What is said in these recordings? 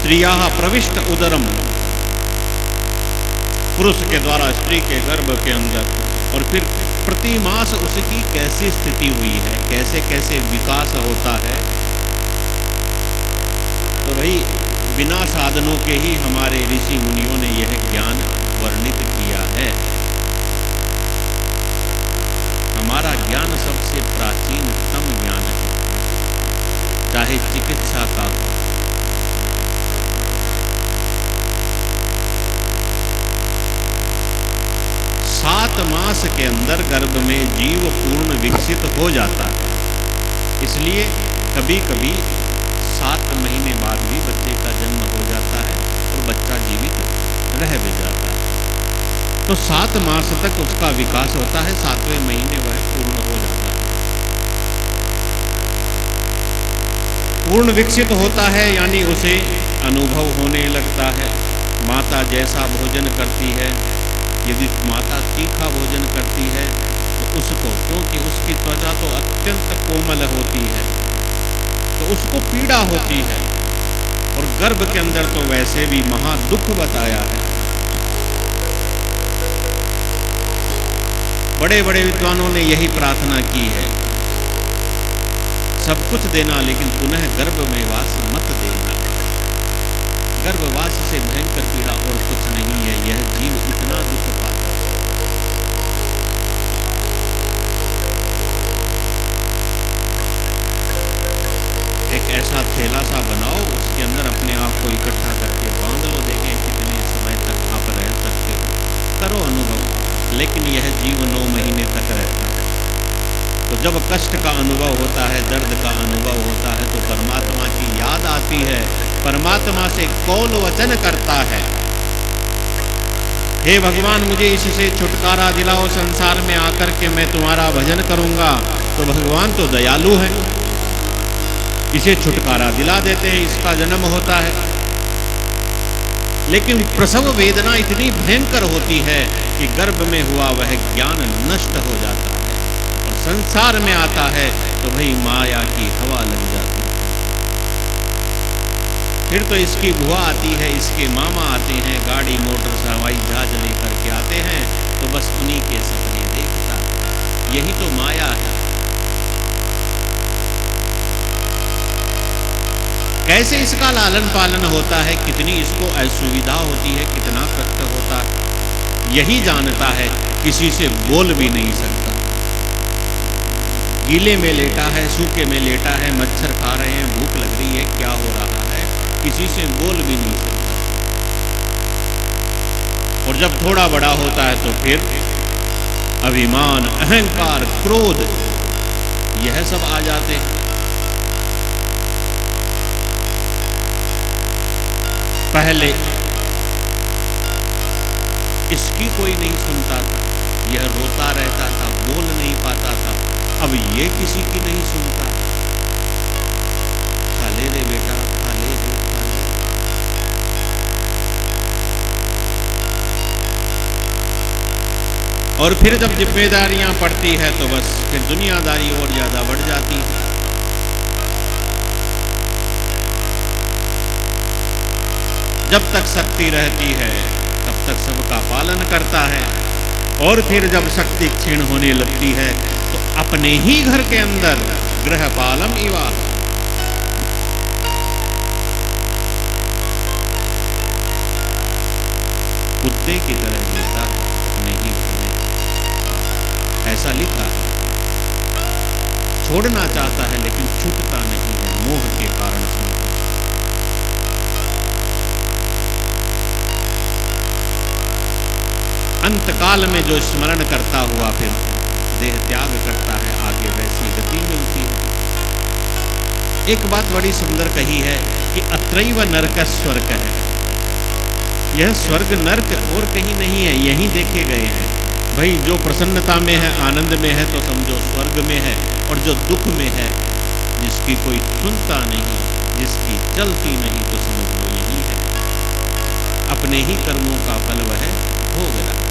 स्त्रियाः प्रविष्ट उदरम, पुरुष के द्वारा स्त्री के गर्भ के अंदर, और फिर प्रतिमास उसकी कैसी स्थिति हुई है, कैसे कैसे विकास होता है। तो भाई बिना साधनों के ही हमारे ऋषि मुनियों ने यह ज्ञान वर्णित किया है। हमारा ज्ञान सबसे प्राचीनतम ज्ञान है, चाहे चिकित्सा का हो। 7 मास के अंदर गर्भ में जीव पूर्ण विकसित हो जाता है, इसलिए कभी कभी 7 महीने बाद भी बच्चे का जन्म हो जाता है और बच्चा जीवित रह भी जाता है। तो 7 मास तक उसका विकास होता है, 7वें महीने वह पूर्ण हो जाता है। पूर्ण विकसित होता है यानी उसे अनुभव होने लगता है। माता जैसा भोजन करती है, यदि माता तीखा भोजन करती है तो उसको, क्योंकि उसकी त्वचा तो अत्यंत कोमल होती है, तो उसको पीड़ा होती है। और गर्भ के अंदर तो वैसे भी महा दुख बताया है। बड़े बड़े विद्वानों ने यही प्रार्थना की है, सब कुछ देना लेकिन पुनः गर्भवास मत देना। गर्भवास से भयंकर पीड़ा और कुछ नहीं है, यह जीव इतना दुख पाता है। एक ऐसा थैला सा बनाओ, उसके अंदर अपने आप को इकट्ठा करके बांध लो, देखें कितने समय तक आप रह सकते हो। करो अनुभव। लेकिन यह जीव 9 महीने तक रहता है। तो जब कष्ट का अनुभव होता है, दर्द का अनुभव होता है, तो परमात्मा की याद आती है, परमात्मा से कौल वचन करता है, हे भगवान मुझे इससे छुटकारा दिलाओ, संसार में आकर के मैं तुम्हारा भजन करूंगा। तो भगवान तो दयालु है, इसे छुटकारा दिला देते हैं, इसका जन्म होता है। लेकिन प्रसव वेदना इतनी भयंकर होती है कि गर्भ में हुआ वह ज्ञान नष्ट हो जाता है और संसार में आता है तो भाई माया की हवा लग जाती है। फिर तो इसकी बुआ आती है, इसके मामा आते हैं, गाड़ी मोटर हवाई जहाज लेकर के आते हैं, तो बस उन्हीं के सपने देखता है। यही तो माया है। कैसे इसका लालन पालन होता है, कितनी इसको असुविधा होती है, कितना कष्ट होता है, यही जानता है, किसी से बोल भी नहीं सकता। गीले में लेटा है, सूखे में लेटा है, मच्छर खा रहे हैं, भूख लग रही है, क्या हो रहा है, किसी से बोल भी नहीं सकता। और जब थोड़ा बड़ा होता है तो फिर अभिमान, अहंकार, क्रोध, यह सब आ जाते हैं। पहले इसकी कोई नहीं सुनता था, यह रोता रहता था, बोल नहीं पाता था। अब ये किसी की नहीं सुनता। खा ले रे बेटा, खा ले रे, खा ले। और फिर जब जिम्मेदारियां पड़ती है तो बस फिर दुनियादारी और ज्यादा बढ़ जाती है। जब तक शक्ति रहती है तब तक सबका पालन करता है, और फिर जब शक्ति क्षीण होने लगती है तो अपने ही घर के अंदर गृहपालम इवा, कुत्ते की तरह जीता है अपने ही घर में, ऐसा लिखा है। छोड़ना चाहता है लेकिन छूटता नहीं है, मोह के कारण से। अंतकाल में जो स्मरण करता हुआ फिर देह त्याग करता है, आगे वैसी गति मिलती है। एक बात बड़ी सुंदर कही है कि अत्रैव नरक स्वर्ग है। यह स्वर्ग नरक और कहीं नहीं है, यहीं देखे गए हैं। भाई जो प्रसन्नता में है, आनंद में है, तो समझो स्वर्ग में है, और जो दुख में है, जिसकी कोई सुनता नहीं, जिसकी चलती नहीं, तो समझ लो यही है। अपने ही कर्मों का फल वह भोग रहा है।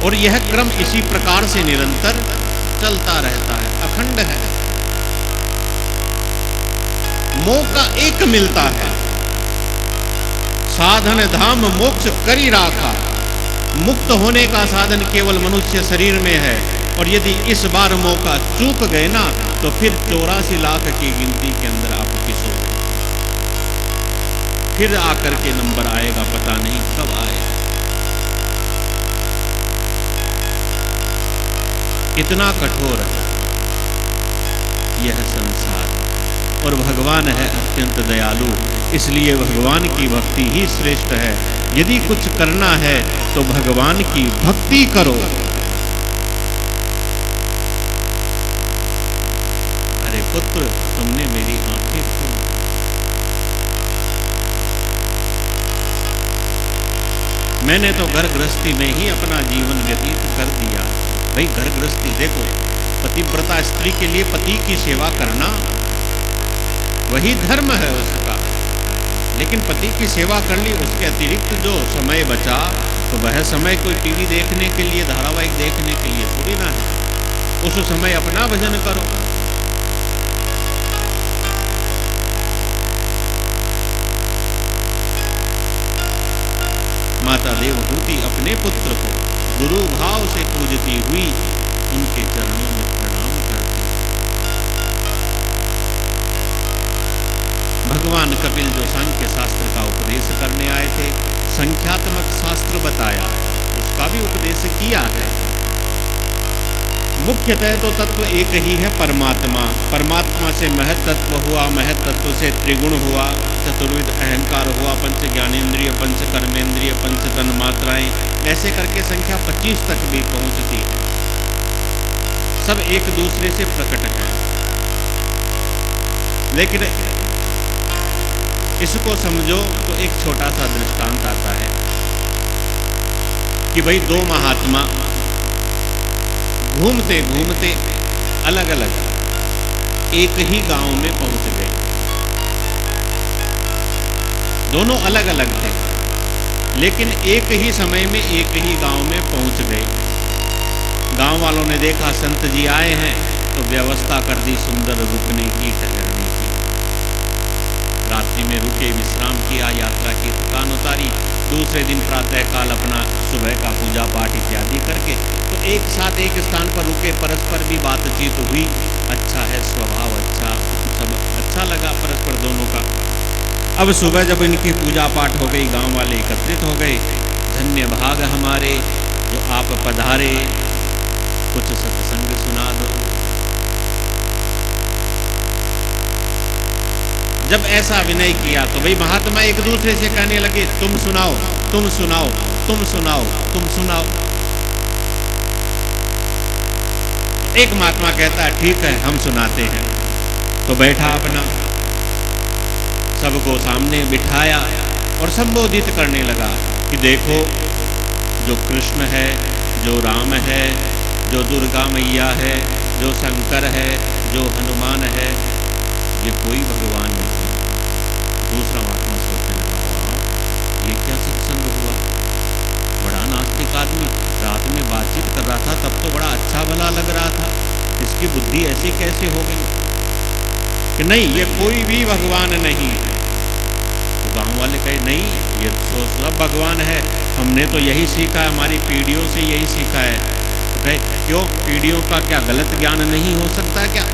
और यह क्रम इसी प्रकार से निरंतर चलता रहता है, अखंड है। मौका एक मिलता है। साधन धाम मोक्ष करी राखा। मुक्त होने का साधन केवल मनुष्य शरीर में है, और यदि इस बार मौका चूक गए ना तो फिर 84 लाख की गिनती के अंदर आप पिसो गए। फिर आकर के नंबर आएगा, पता नहीं कब आएगा। कितना कठोर है यह संसार, और भगवान है अत्यंत दयालु, इसलिए भगवान की भक्ति ही श्रेष्ठ है। यदि कुछ करना है तो भगवान की भक्ति करो। अरे पुत्र, तुमने मेरी आंखें खोली। मैंने तो घर गृहस्थी में ही अपना जीवन व्यतीत कर दिया। भाई घर गृहस्थी देखो, पतिव्रता स्त्री के लिए पति की सेवा करना वही धर्म है उसका, लेकिन पति की सेवा कर ली, उसके अतिरिक्त जो समय बचा तो वह समय कोई टीवी देखने के लिए, धारावाहिक देखने के लिए थोड़ी ना है। उस समय अपना भजन करो। माता देवहूति अपने पुत्र को गुरु भाव से पूजती हुई उनके चरणों में प्रणाम करती। भगवान कपिल जो सांख्य शास्त्र का उपदेश करने आए थे, संख्यात्मक शास्त्र बताया, उसका भी उपदेश किया है। मुख्यतः तो तत्व एक ही है, परमात्मा। परमात्मा से महत्त्व हुआ, महत्त्व से त्रिगुण हुआ, चतुर्विध अहंकार हुआ, पंच ज्ञानेन्द्रिय, पंच कर्मेंद्रिय, पंच तन मात्राएं, ऐसे करके संख्या 25 तक भी पहुंचती है। सब एक दूसरे से प्रकट है। लेकिन इसको समझो तो एक छोटा सा दृष्टांत आता है कि भाई दो महात्मा घूमते घूमते अलग अलग एक ही गांव में पहुंच गए। दोनों अलग अलग थे, लेकिन एक ही समय में एक ही गांव में पहुंच गए। गांव वालों ने देखा संत जी आए हैं तो व्यवस्था कर दी सुंदर रुकने की, ठहरने की। रात्रि में रुके, विश्राम किया, यात्रा की थकान उतारी। दूसरे दिन प्रातःकाल अपना सुबह का पूजा पाठ इत्यादि करके तो एक साथ एक स्थान पर रुके, परस्पर भी बातचीत हुई। अच्छा है, स्वभाव अच्छा, सब अच्छा लगा परस्पर दोनों का। अब सुबह जब इनकी पूजा पाठ हो गई, गांव वाले एकत्रित हो गए। धन्य भाग हमारे जो आप पधारे, कुछ सत्संग सुना दो। जब ऐसा विनय किया तो भाई महात्मा एक दूसरे से कहने लगे, तुम सुनाओ, तुम सुनाओ, तुम सुनाओ, तुम सुनाओ। एक महात्मा कहता है ठीक है हम सुनाते हैं। तो बैठा अपना, सबको सामने बिठाया और संबोधित करने लगा कि देखो जो कृष्ण है, जो राम है, जो दुर्गा मैया है, जो शंकर है, जो हनुमान है, ये कोई भगवान नहीं। दूसरा महात्मा सोचने लगा, ये क्या सत्संग हुआ? बड़ा नास्तिक आदमी रात में बातचीत कर रहा था, तब तो बड़ा अच्छा भला लग रहा था, इसकी बुद्धि ऐसी कैसे हो गई कि नहीं ये कोई भी भगवान नहीं है। तो गांव वाले कहे नहीं, ये तो सब भगवान है, हमने तो यही सीखा है, हमारी पीढ़ियों से यही सीखा है। तो कहे क्यों, पीढ़ियों का क्या गलत ज्ञान नहीं हो सकता क्या?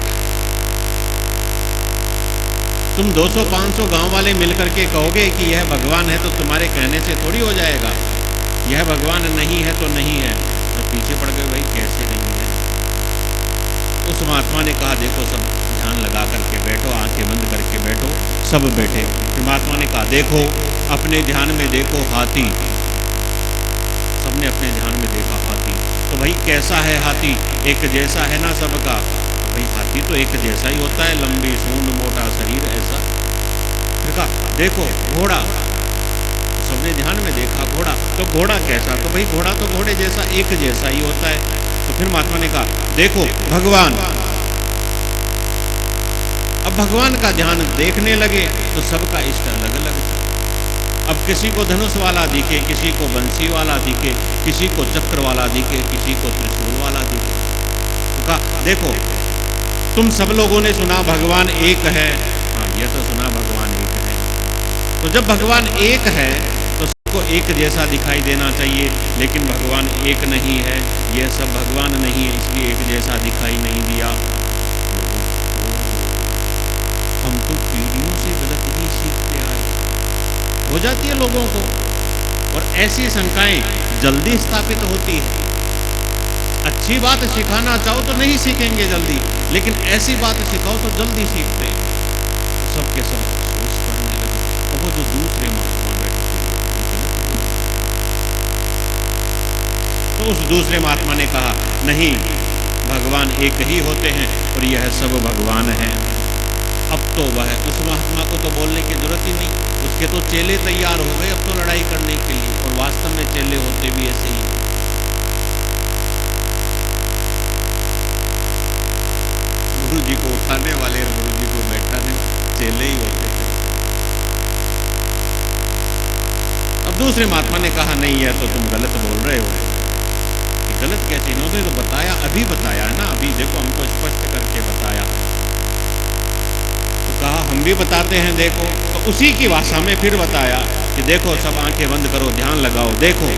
तुम 200-500 गांव वाले मिलकर के कहोगे कि यह भगवान है तो तुम्हारे कहने से थोड़ी हो जाएगा। यह भगवान नहीं है तो नहीं है। तो पीछे पड़ गए, भाई कैसे नहीं है? उस महात्मा ने कहा देखो सब ध्यान लगा करके बैठो, आंखें बंद करके बैठो। सब बैठे। फिर महात्मा ने कहा देखो अपने ध्यान में देखो हाथी। सबने अपने ध्यान में देखा हाथी। तो भाई कैसा है हाथी? एक जैसा है ना सबका? भाई हाथी तो एक जैसा ही होता है, लंबी सूंड, मोटा शरीर, ऐसा। फिर कहा देखो घोड़ा। तो सबने ध्यान में देखा घोड़ा। तो घोड़ा कैसा? तो भाई घोड़ा तो घोड़े जैसा, एक जैसा ही होता है। तो फिर महात्मा ने कहा देखो भगवान। अब भगवान का ध्यान देखने लगे तो सबका इष्ट अलग अलग था। अब किसी को धनुष वाला दिखे, किसी को बंसी वाला दिखे, किसी को चक्र वाला दिखे, किसी को त्रिशूल वाला दिखे। तो कहा देखो तुम सब लोगों ने सुना भगवान एक है। हाँ ये तो सुना तो जब भगवान एक है तो सबको एक जैसा दिखाई देना चाहिए, लेकिन भगवान एक नहीं है, यह सब भगवान नहीं है, इसलिए एक जैसा दिखाई नहीं दिया। हम तो पीढ़ियों से गलत ही सीखते आए, हो जाती है लोगों को, और ऐसी शंकाएं जल्दी स्थापित होती है। अच्छी बात सिखाना चाहो तो नहीं सीखेंगे जल्दी, लेकिन ऐसी बात सिखाओ तो जल्दी सीखते हैं। तो सबके सब अफसोस करने लगे। अब वो जो दूसरे महात्मा बैठे थे, तो उस दूसरे महात्मा ने कहा, नहीं, भगवान एक ही होते हैं और यह सब भगवान है। अब तो वह उस महात्मा को तो बोलने की जरूरत ही नहीं, उसके तो चेले तैयार हो गए अब तो लड़ाई करने के लिए, और वास्तव में चेले होते भी ऐसे ही। गुरु जी को उठाने वाले और गुरु जी को बैठाने चेले ही होते थे। अब दूसरे महात्मा ने कहा, नहीं है तो तुम गलत बोल रहे हो। कि गलत कैसे? इन्होंने तो बताया, अभी बताया है ना, अभी देखो हमको स्पष्ट करके बताया। तो कहा हम भी बताते हैं, देखो। तो उसी की भाषा में फिर बताया कि देखो, सब आंखें बंद करो, ध्यान लगाओ, देखो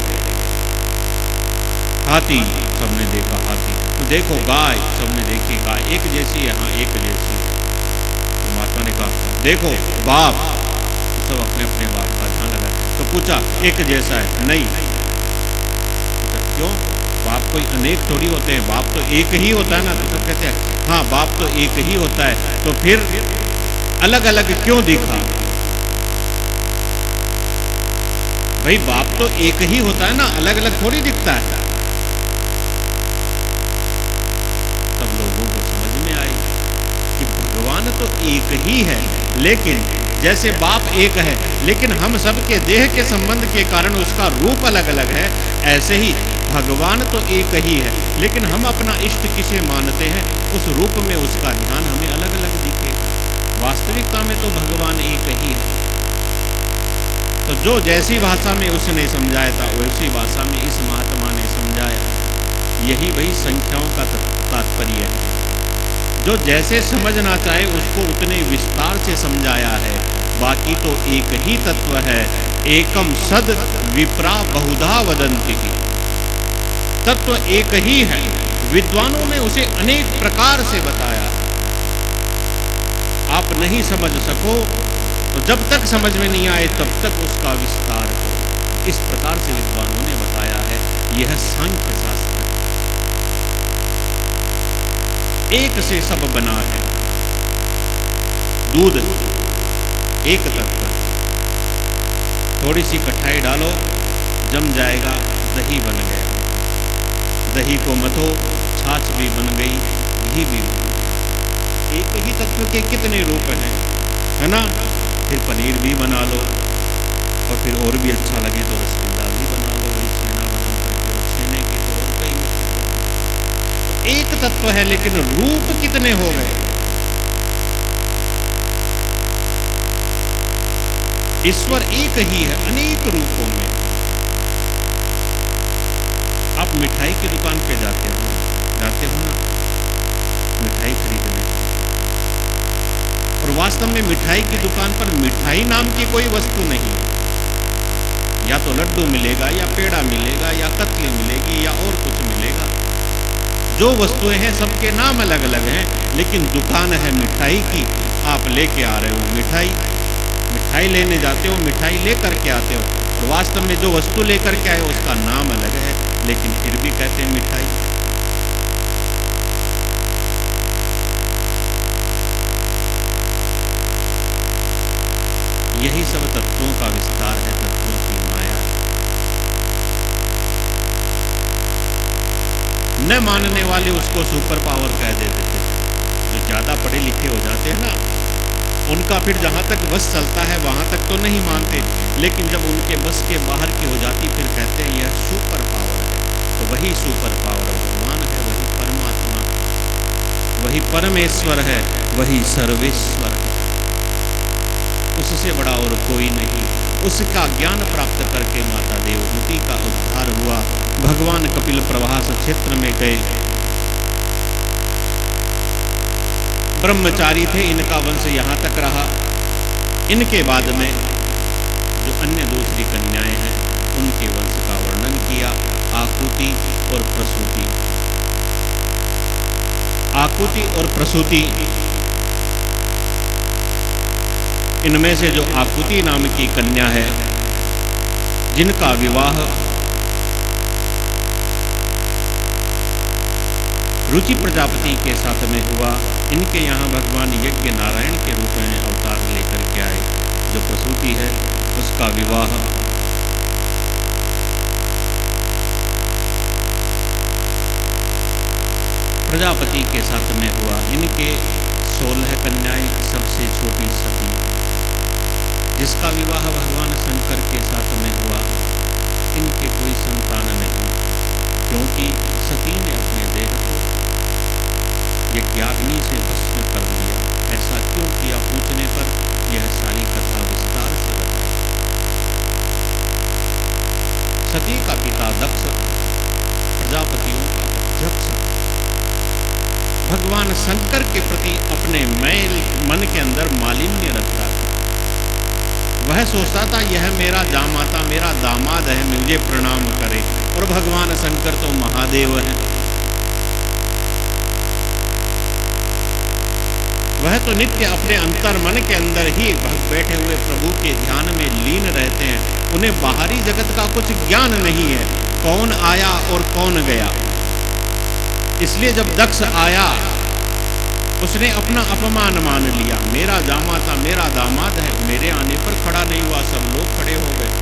हाथी, सबने देखा हाथी। तो देखो गाय, सबने देखी गाय, एक जैसी है, हाँ एक जैसी है। तो महात्मा ने कहा, देखो बाप, सब अपने अपने बाप का ध्यान लगाए। तो पूछा, एक जैसा है? नहीं। पूछा, क्यों? बाप कोई अनेक थोड़ी होते हैं, बाप तो एक ही होता है ना। तो सब कहते हैं, हाँ बाप तो एक ही होता है, तो फिर अलग अलग क्यों दिखा? भाई बाप तो एक ही होता है ना, अलग अलग थोड़ी दिखता है। तब लोगों को समझ में आई कि भगवान तो एक ही है, लेकिन जैसे बाप एक है, लेकिन हम सबके देह के संबंध के कारण उसका रूप अलग अलग है, ऐसे ही भगवान तो एक ही है, लेकिन हम अपना इष्ट किसे मानते हैं, उस रूप में उसका ध्यान हमें अलग अलग दिखेगा। वास्तविकता में तो भगवान एक ही है। तो जो जैसी भाषा में उसने समझाया था, वैसी भाषा में इस महात्मा ने समझाया। यही वही संख्याओं का तात्पर्य है। जो जैसे समझना चाहे उसको उतने विस्तार से समझाया है। बाकी तो एक ही तत्व है, एकम सद विप्रा बहुधा वदंति। तत्व एक ही है, विद्वानों ने उसे अनेक प्रकार से बताया। आप नहीं समझ सको तो जब तक समझ में नहीं आए तब तक उसका विस्तार करो। इस प्रकार से विद्वानों ने बताया है। यह सांख्य शास्त्र है। एक से सब बना है। दूध एक तत्व, थोड़ी सी कठाई डालो, जम जाएगा, दही बन गया। दही को मथो, छाछ भी बन गई, घी भी बन गई। एक ही तत्व के कितने रूप हैं, है ना? फिर पनीर भी बना लो, और फिर और भी अच्छा लगे तो रसगुल्ला भी बना लो, वही छेना बना करके, और छेने की तो और कई तो एक तत्व है, लेकिन रूप कितने हो गए? ईश्वर एक ही है अनेक रूपों में। आप मिठाई की दुकान पे जाते हो ना, मिठाई खरीदने, और वास्तव में मिठाई की दुकान पर मिठाई नाम की कोई वस्तु नहीं है। या तो लड्डू मिलेगा, या पेड़ा मिलेगा, या कतली मिलेगी, या और कुछ मिलेगा। जो वस्तुएं हैं सबके नाम अलग अलग हैं, लेकिन दुकान है मिठाई की। आप लेके आ रहे हो मिठाई, मिठाई लेने जाते हो, मिठाई लेकर के आते हो, और वास्तव में जो वस्तु लेकर के आए हो उसका नाम अलग है, लेकिन फिर भी कहते हैं मिठाई। यही सब तत्वों का विस्तार है, तत्वों की माया है। न मानने वाले उसको सुपर पावर कह देते थे। जो ज्यादा पढ़े लिखे हो जाते हैं ना, उनका फिर जहां तक बस चलता है वहां तक तो नहीं मानते, लेकिन जब उनके बस के बाहर की हो जाती फिर कहते हैं यह सुपर पावर है। तो वही सुपर पावर भगवान है, वही परमात्मा, वही परमेश्वर है, वही सर्वेश्वर है। उससे बड़ा और कोई नहीं। उसका ज्ञान प्राप्त करके माता देवहूति का उद्धार हुआ। भगवान कपिल प्रभास क्षेत्र में गए, ब्रह्मचारी थे, इनका वंश यहाँ तक रहा। इनके बाद में जो अन्य दूसरी कन्याएं हैं उनके वंश का वर्णन किया। आकुति और प्रसूति। आकुति और प्रसूति, इनमें से जो आकुति नाम की कन्या है, जिनका विवाह रुचि प्रजापति के साथ में हुआ, इनके यहाँ भगवान यज्ञ नारायण के रूप में अवतार लेकर के आए। जो प्रसूति है उसका विवाह प्रजापति के साथ में हुआ। इनके 16 कन्याएं, सबसे छोटी सती, जिसका विवाह भगवान शंकर के साथ में हुआ। इनके कोई संतान नहीं, क्योंकि सती ने अपने देह को यज्ञाग्नि से भस्म कर दिया। ऐसा क्यों किया पूछने पर यह सारी कथा विस्तार से बताई। सती का पिता दक्ष प्रजापतियों का अध्यक्ष, भगवान शंकर के प्रति अपने मन के अंदर मालिन्य रखता था। वह सोचता था यह मेरा जामाता, मेरा दामाद है, मुझे प्रणाम करे, और भगवान शंकर तो महादेव हैं। वह तो नित्य अपने अंतर मन के अंदर ही बैठे हुए प्रभु के ध्यान में लीन रहते हैं। उन्हें बाहरी जगत का कुछ ज्ञान नहीं है, कौन आया और कौन गया। इसलिए जब दक्ष आया, उसने अपना अपमान मान लिया। मेरा जामाता, मेरा दामाद है, मेरे आने पर खड़ा नहीं हुआ, सब लोग खड़े हो गए।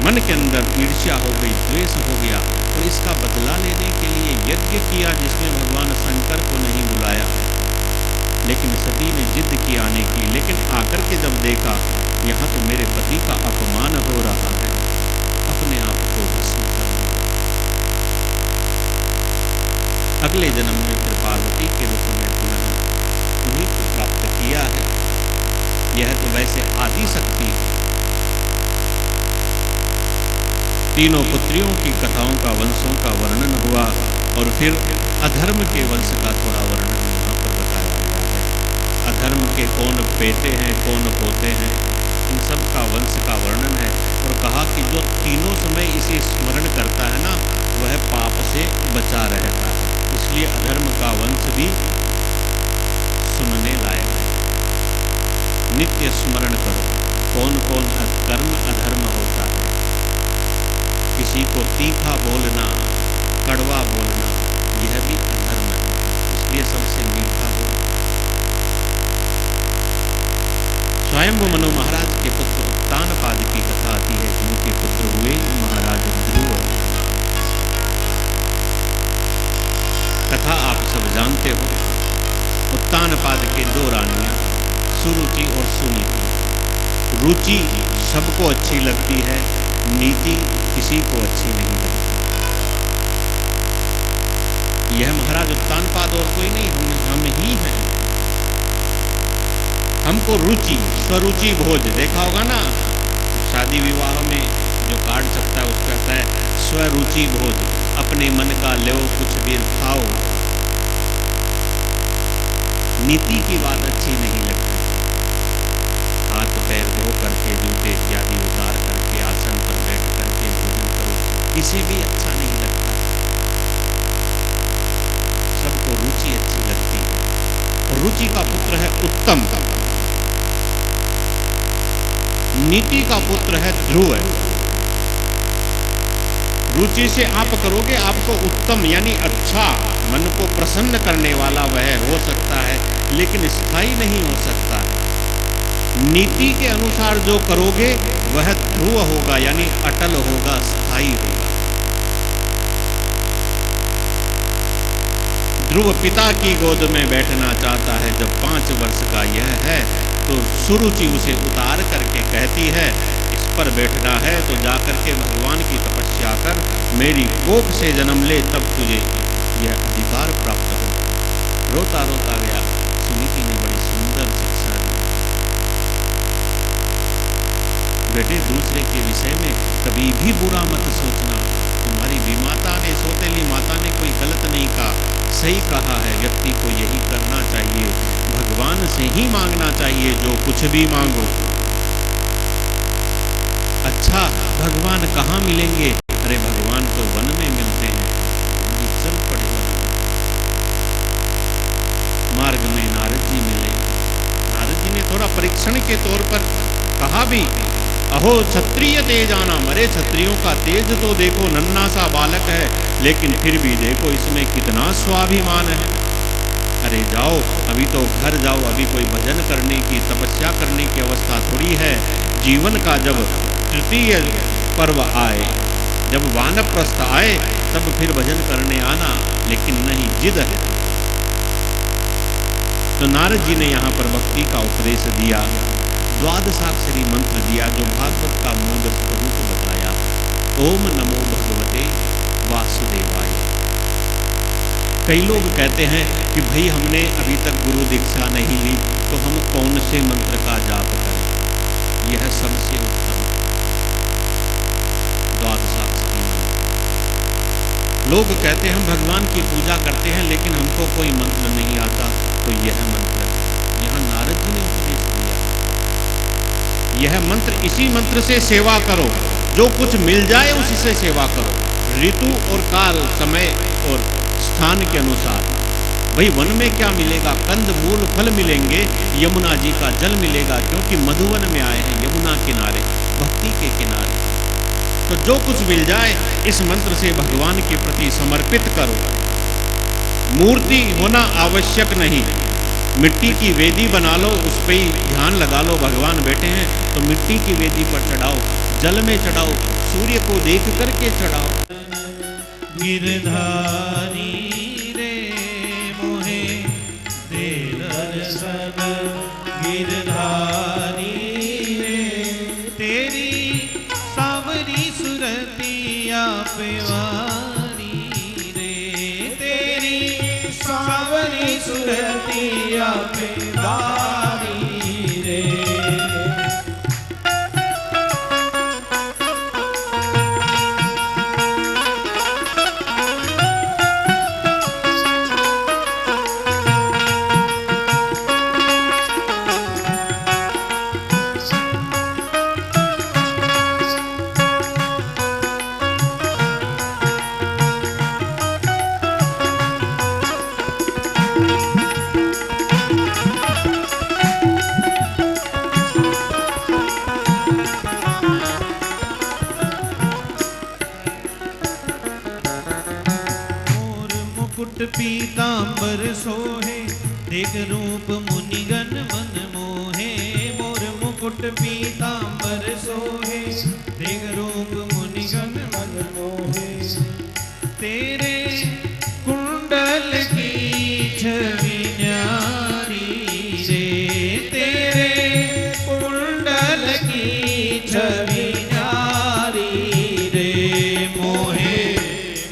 मन के अंदर ईर्ष्या हो गई, द्वेष हो गया, और इसका बदला लेने के लिए यज्ञ किया जिसमें भगवान शंकर को नहीं बुलाया। लेकिन सती ने जिद की आने की, लेकिन आकर के जब देखा यहाँ तो मेरे पति का अपमान हो रहा है, अपने आप को भस्म कर दिया। अगले जन्म में फिर पार्वती के रूप में पुनः उन्हीं को प्राप्त किया है। यह तो वैसे आदि शक्ति है। तीनों पुत्रियों की कथाओं का, वंशों का वर्णन हुआ, और फिर अधर्म के वंश का थोड़ा वर्णन यहाँ पर बताया गया है। अधर्म के कौन बेटे हैं, कौन पोते हैं, इन सब का वंश का वर्णन है। और कहा कि जो तीनों समय इसे स्मरण करता है ना, वह पाप से बचा रहता है। इसलिए अधर्म का वंश भी सुनने लायक है। नित्य स्मरण करो कौन कौन कर्म अधर्म होता है। किसी को तीखा बोलना, कड़वा बोलना, यह भी अधर्म है। इसलिए सबसे मीठा बोलो। स्वयंभू मनु महाराज के पुत्र उत्तानपाद की कथा आती है, जिनके पुत्र हुए महाराज ध्रुव। कथा आप सब जानते हो। उत्तानपाद के 2 रानियां, सुरुचि और सुनीति। रुचि सबको अच्छी लगती है, नीति किसी को अच्छी नहीं लगती। यह महाराज उत्तानपाद और कोई नहीं, हम ही हैं। हमको रुचि, स्वरुचि भोज देखा होगा ना, शादी विवाह में जो कार्ड छपता है उसका कहता है स्वरुचि भोज, अपने मन का लो कुछ देर खाओ। नीति की बात अच्छी नहीं लगती। हाथ पैर धो करके, जूते इत्यादि उतार करके, आसन पर बैठ करके भोजन करो, किसी भी अच्छा नहीं लगता। सबको रुचि अच्छी लगती है। और रुचि का पुत्र है उत्तम, नीति का पुत्र है ध्रुव। रुचि से आप करोगे, आपको उत्तम यानी अच्छा, मन को प्रसन्न करने वाला वह हो सकता है, लेकिन स्थायी नहीं हो सकता है। नीति के अनुसार जो करोगे वह ध्रुव होगा, यानी अटल होगा, स्थायी होगा। ध्रुव पिता की गोद में बैठना चाहता है। जब 5 वर्ष का यह है तो सुरुचि उसे उतार करके कहती है इस पर बैठना है तो जाकर के भगवान की तपस्या कर, मेरी कोख से जन्म ले, तब तुझे यह अधिकार प्राप्त होगा। रोता रोता गया। सुनीति ने बड़ी सुंदर शिक्षा दी। बेटे, दूसरे के विषय में कभी भी बुरा मत सोचना। तुम्हारी विमाता ने, सौतेली माता ने कोई गलत नहीं कहा, सही कहा है। व्यक्ति को यही करना चाहिए। भगवान से ही मांगना चाहिए जो कुछ भी मांगो। अच्छा, भगवान कहाँ मिलेंगे? अरे भगवान तो वन में मिलते हैं। चल पड़े वन में। मार्ग में नारद जी मिले। नारद जी ने थोड़ा परीक्षण के तौर पर कहा भी, अहो क्षत्रिय तेजाना, अरे क्षत्रियों का तेज तो देखो, नन्हा सा बालक है लेकिन फिर भी देखो इसमें कितना स्वाभिमान है। अरे जाओ, अभी तो घर जाओ, अभी कोई भजन करने की, तपस्या करने की अवस्था थोड़ी है। जीवन का जब तृतीय पर्व आए, जब वानप्रस्थ आए, तब फिर भजन करने आना, लेकिन नहीं, जिद है। तो नारद जी ने यहाँ पर भक्ति का उपदेश दिया, द्वादशाक्षरी मंत्र दिया, जो भागवत का मूल स्वरूप बताया। ओम नमो भगवते वासुदेवाय। कई लोग कहते हैं कि भाई हमने अभी तक गुरु दीक्षा नहीं ली, तो हम कौन से मंत्र का जाप करें? यह सबसे उत्तम द्वादशाक्षरी मंत्र। लोग कहते हैं हम भगवान की पूजा करते हैं लेकिन हमको कोई मंत्र नहीं आता, तो यह मंत्र है। यहाँ नारद जी ने उपदेश दिया, यह मंत्र, इसी मंत्र से सेवा करो, जो कुछ मिल जाए उससे सेवा करो, ऋतु और काल, समय और स्थान के अनुसार। भाई वन में क्या मिलेगा? कंद मूल फल मिलेंगे, यमुना जी का जल मिलेगा, क्योंकि मधुवन में आए हैं, यमुना किनारे, भक्ति के किनारे। तो जो कुछ मिल जाए इस मंत्र से भगवान के प्रति समर्पित करो। मूर्ति होना आवश्यक नहीं, मिट्टी की वेदी बना लो, उस पर ही ध्यान लगा लो, भगवान बैठे हैं, तो मिट्टी की वेदी पर चढ़ाओ, जल में चढ़ाओ, सूर्य को देख करके चढ़ाओ। गिरधारी रे मोहे दे दर्शन, गिरधारी रे तेरी सावरी सुरतिया पेवारी रे, तेरी सावरी सुरतिया पेवारी रे। पीतांबर सोहे देख रूप मुनिगण मन मोहे, मोर मुकुट पीतांबर सोहे देख रूप मुनिगण मन मोहे, तेरे कुंडल की छवि न्यारी रे, तेरे कुंडल की छवि न्यारी रे, मोहे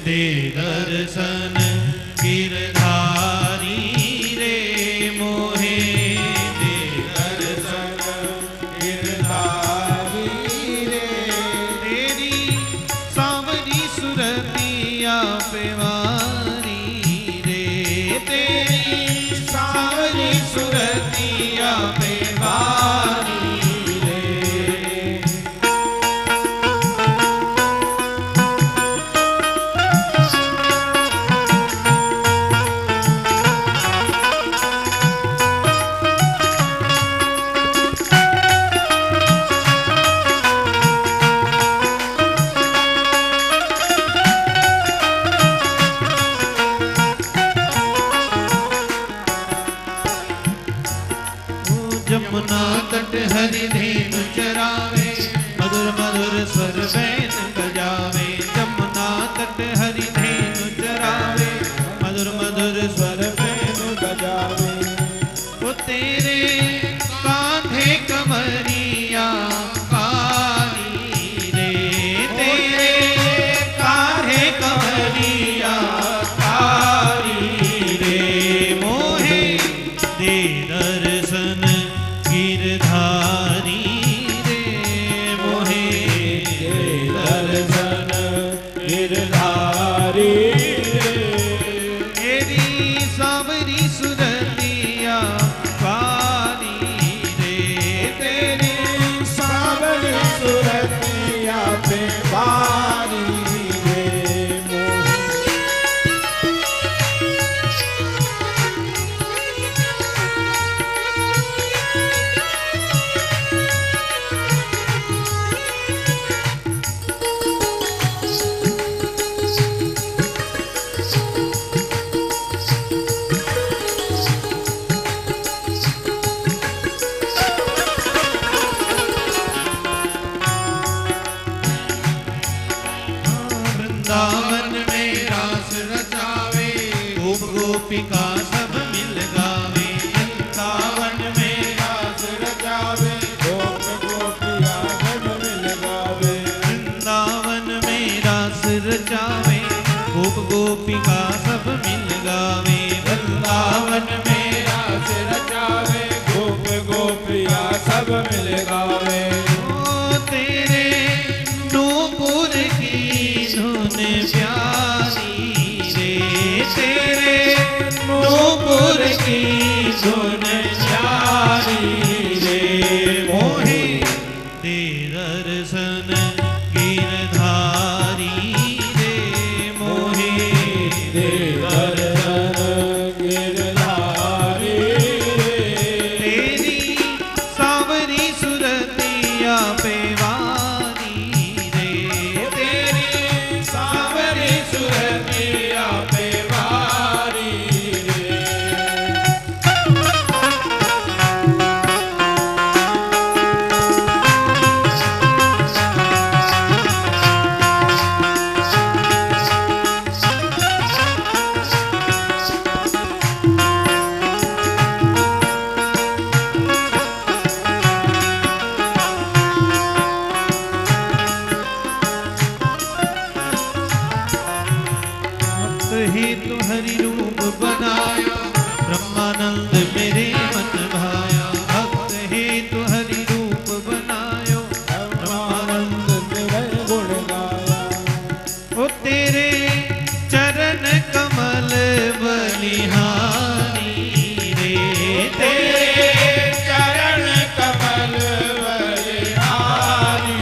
दे दर्शन गिरधारी रे, मोहे दे दर्शन गिरधारी रे, तेरी सावरी सुरतिया पेवारी रे, तेरी सावरी सुरतिया पेवारी रे। जमुना तट हरि धेनु चरावे, मधुर मधुर स्वर बैन बजावे, जमुना तट हरि धेनु चरावे, मधुर मधुर स्वर बैन बजावे, वो तेरे कांधे कमरिया काली रे, तेरे कांधे कमरिया काली रे, मोहे दे दर्शन गिरधारी रे, मोहे दे दर्शन गिरधारी रे, तेरी सावरी सुरतिया की सुन प्यारी रे मोहे दे दर्शन गिरधारी रे मोहे दे दर्शन गिरधारी तेरी सांवरी सुरतिया पे वारी रे तेरी सांवरी सुरतिया पे वारी रे भक्त हेतु हरि रूप बनाया ब्रह्मानंद मेरे मन भाया भक्त हेतु हरि रूप बनायो ब्रह्मानंद तेरे गुण गाया ओ तेरे चरण कमल बलिहारी रे तेरे चरण कमल बलिहारी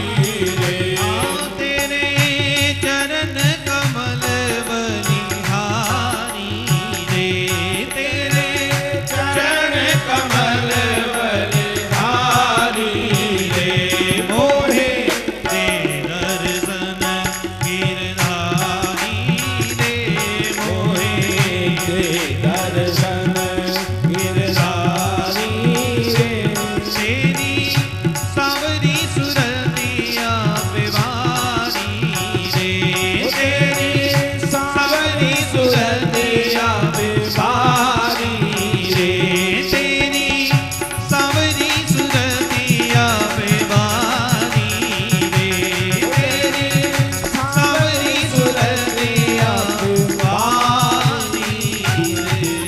रे तेरे चरण कमल बलिहारी रे तेरे चरण कमल बलिहारी रे मोहे दे दर्शन गिरधारी रे मोहे दे दर्शन गिरधारी रे तेरी सांवरी सुरतिया पे वारी रे तेरी सांवरी सुरतिया पे वारी रे तेरी सांवरी सुरतिया पे वारी रे तेरी सांवरी सुरतिया पे वारी रे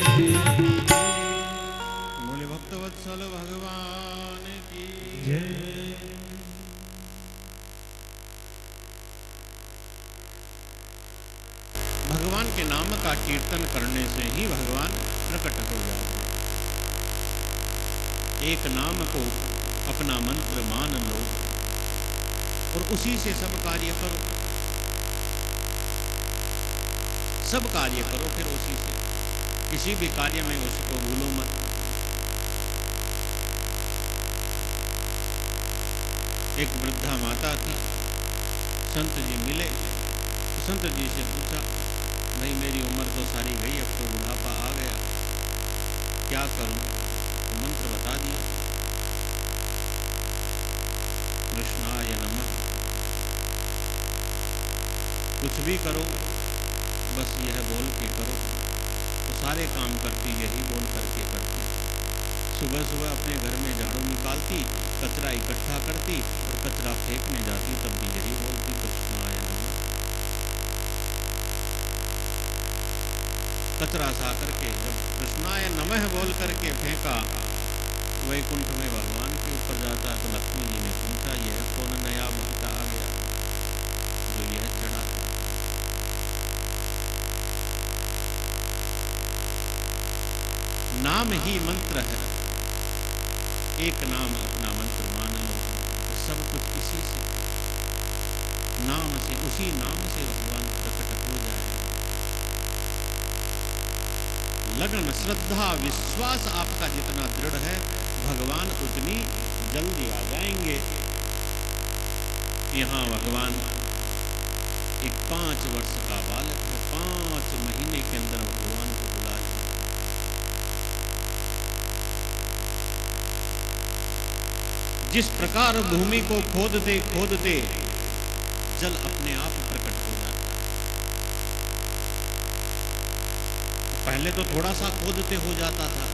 बोले भक्तवत्सल भगवान की जय भगवान के नाम का कीर्तन करने से ही भगवान प्रकट हो जाते हैं। एक नाम को अपना मंत्र मान लो और उसी से सब कार्य करो, सब कार्य करो फिर उसी से, किसी भी कार्य में उसको भूलो मत। एक वृद्धा माता थी, संत जी मिले, संत जी से पूछा, भाई मेरी उम्र तो सारी गई, अब तो बुढ़ापा आ गया, क्या करूं? तो मंत्र बता दिया, कृष्णाय नमः। कुछ भी करो बस यह बोल के करो, तो सारे काम करती यही बोल करके करती। सुबह सुबह अपने घर में झाड़ू निकालती, कचरा इकट्ठा करती और कचरा फेंकने जाती, तब भी यही बोलती, कृष्णाय नमः। कचरा सा करके जब कृष्णाय नमः बोल करके फेंका, वैकुंठ में भगवान के ऊपर जाता, तो लक्ष्मी जी ने पूछा, यह कौन नया भक्त आ गया जो यह चढ़ा? नाम ही मंत्र है, एक नाम अपना मंत्र मान लो, सब कुछ इसी से, नाम से, उसी नाम से भगवान प्रकट हो जाएगा। लगन, श्रद्धा, विश्वास आपका जितना दृढ़ है, भगवान उतनी जल्दी आ जाएंगे। यहाँ भगवान एक 5 वर्ष का बालक है, 5 महीने के अंदर भगवान को बुला लिया। जिस प्रकार भूमि को खोदते खोदते जल अपने आप प्रकट हो जाता है। पहले तो थोड़ा सा खोदते हो जाता था,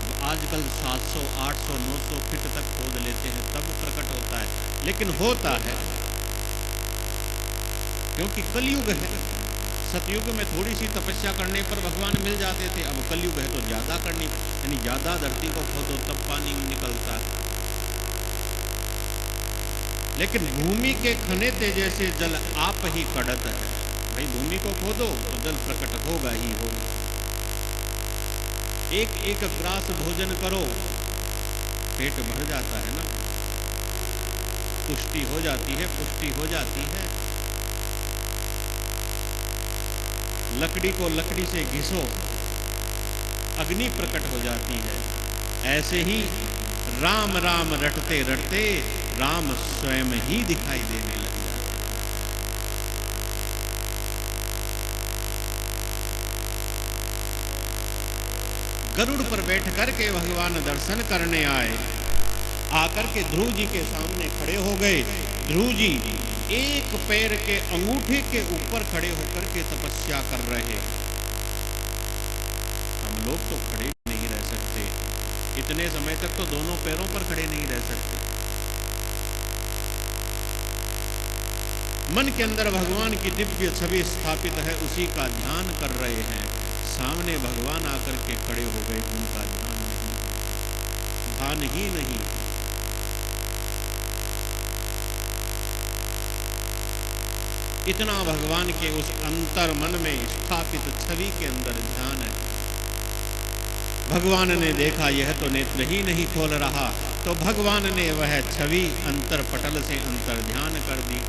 अब आजकल 700, 800, 900 फीट तक खोद लेते हैं, तब प्रकट होता है। लेकिन होता है क्योंकि कलयुग है। सतयुग में थोड़ी सी तपस्या करने पर भगवान मिल जाते थे, अब कलयुग है तो ज्यादा करनी, यानी ज्यादा धरती को खोदो तब पानी निकलता है। लेकिन भूमि के खनेते जैसे जल आप ही कड़त है। भाई भूमि को खोदो तो जल प्रकट होगा ही होगा। एक एक ग्रास भोजन करो, पेट भर जाता है ना, तुष्टि हो जाती है, पुष्टि हो जाती है। लकड़ी को लकड़ी से घिसो, अग्नि प्रकट हो जाती है। ऐसे ही राम राम रटते रटते राम स्वयं ही दिखाई देने लग जाते हैं। गरुड़ पर बैठ करके भगवान दर्शन करने आए। आकर के ध्रुव जी के सामने खड़े हो गए। ध्रुव जी एक पैर के अंगूठे के ऊपर खड़े होकर के तपस्या कर रहे। हम लोग तो खड़े नहीं रह सकते, इतने समय तक तो दोनों पैरों पर खड़े नहीं रह सकते। मन के अंदर भगवान की दिव्य छवि स्थापित है, उसी का ध्यान कर रहे हैं। सामने भगवान आकर के खड़े हो गए, उनका ध्यान नहीं, भान ही नहीं। इतना भगवान के उस अंतर मन में स्थापित छवि के अंदर ध्यान है। भगवान ने देखा यह तो नेत्र ही नहीं खोल रहा, तो भगवान ने वह छवि अंतर पटल से अंतर ध्यान कर दी,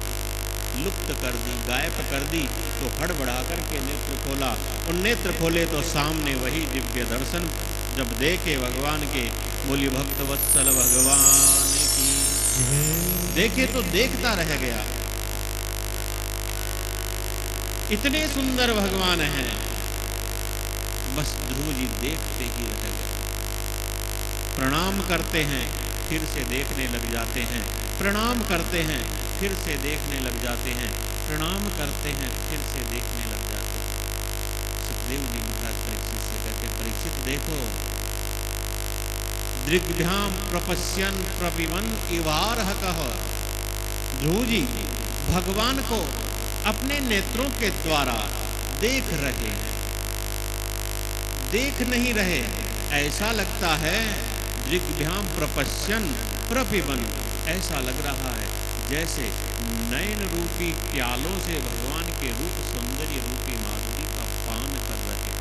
लुप्त कर दी, गायब कर दी। तो हड़बड़ा करके नेत्र खोला, और नेत्र खोले तो सामने वही दिव्य दर्शन जब देखे भगवान के। बोली भक्त वत्सल भगवान की। देखे तो देखता रह गया, इतने सुंदर भगवान हैं। बस ध्रुव जी देखते ही रह गए। प्रणाम करते हैं, फिर से देखने लग जाते हैं, प्रणाम करते हैं, फिर से देखने लग जाते हैं, प्रणाम करते हैं, फिर से देखने लग जाते हैं। सुखदेव जी महाराज परीक्षित से कहते, परीक्षित देखो, दृग्भ्याम प्रपश्यन प्रविवन इवारह कह। ध्रुव जी भगवान को अपने नेत्रों के द्वारा देख रहे हैं, देख नहीं रहे। ऐसा लगता है दृग्भ्याम प्रपश्यन प्रपिबन, ऐसा लग रहा है जैसे नयन रूपी प्यालों से भगवान के रूप सौंदर्य रूपी माधुरी का पान कर रहे।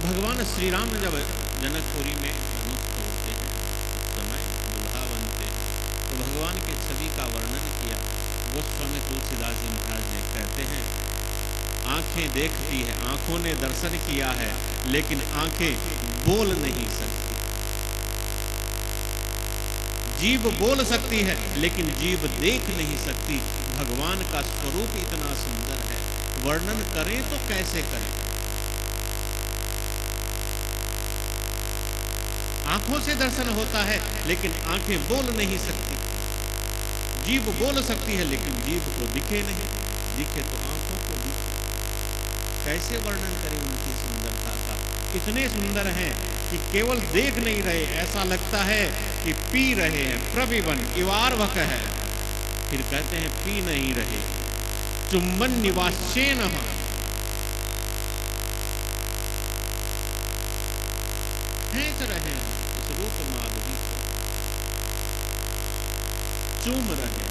भगवान श्री राम जब जनकपुरी में धनुष तोड़ते हैं, उस समय दुल्हा बनते हैं, तो भगवान के छवि का वर्णन किया। गोस्वामी तुलसीदास जी महाराज ने कहते हैं, आंखें देखती है, आंखों ने दर्शन किया है, लेकिन आंखें बोल नहीं सकती। जीभ बोल सकती है, लेकिन जीभ देख नहीं सकती। भगवान का स्वरूप इतना सुंदर है, वर्णन करें तो कैसे करें। आंखों से दर्शन होता है, लेकिन आंखें बोल नहीं सकती। जीभ बोल सकती है, लेकिन जीभ को दिखे नहीं, दिखे तो आंखों को दिखे। कैसे वर्णन करें उनकी सुंदरता का। इतने सुंदर हैं कि केवल देख नहीं रहे, ऐसा लगता है कि पी रहे हैं। प्रविवन इवारवक है, फिर कहते हैं पी नहीं रहे। चुंबन निवास्येन, खींच रहे हैं उस रूप माधुरी को, चूम रहे।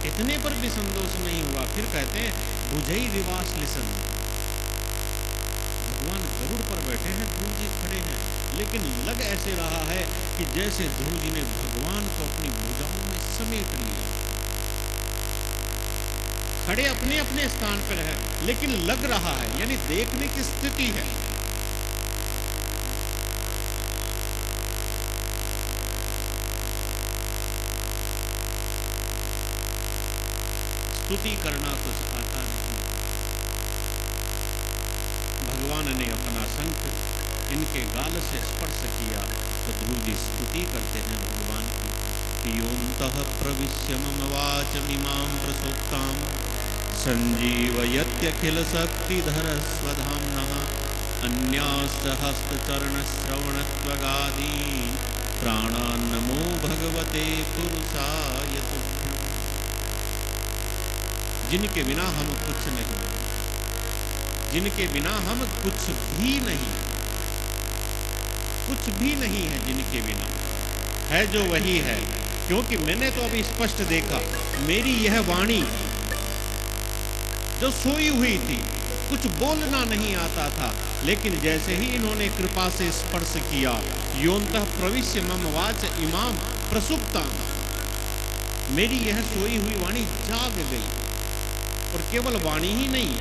इतने पर भी संतोष नहीं हुआ, फिर कहते हैं बुझई रिवास लिसन। भगवान गरुड़ पर बैठे हैं, ध्रुव जी खड़े हैं, लेकिन लग ऐसे रहा है कि जैसे ध्रुव जी ने भगवान को अपनी भुजाओं में समेट लिया। खड़े अपने अपने स्थान पर है, लेकिन लग रहा है, यानी देखने की स्थिति है। स्तुति करना कुछ आता नहीं। भगवान ने अपना शंख इनके गाल से स्पर्श किया, तो ध्रुव जी स्तुति करते हैं भगवान की। योऽन्तः प्रविश्य मम वाचमिमां प्रसुप्तां संजीवयत्यखिल शक्तिधर स्वधाम्नः अन्यास्त हस्तचरणश्रवणत्वगादीन् प्राणान् नमो भगवते पुरुषाय तुभ्यम्। जिनके बिना हम कुछ नहीं, जिनके बिना हम कुछ भी नहीं, कुछ भी नहीं है जिनके बिना, है जो वही है। क्योंकि मैंने तो अभी स्पष्ट देखा, मेरी यह वाणी जो सोई हुई थी, कुछ बोलना नहीं आता था, लेकिन जैसे ही इन्होंने कृपा से स्पर्श किया, योन्तः प्रविश्य मम वाच इमाम प्रसुप्ताम, मेरी यह सोई हुई वाणी जाग गई। और केवल वाणी ही नहीं,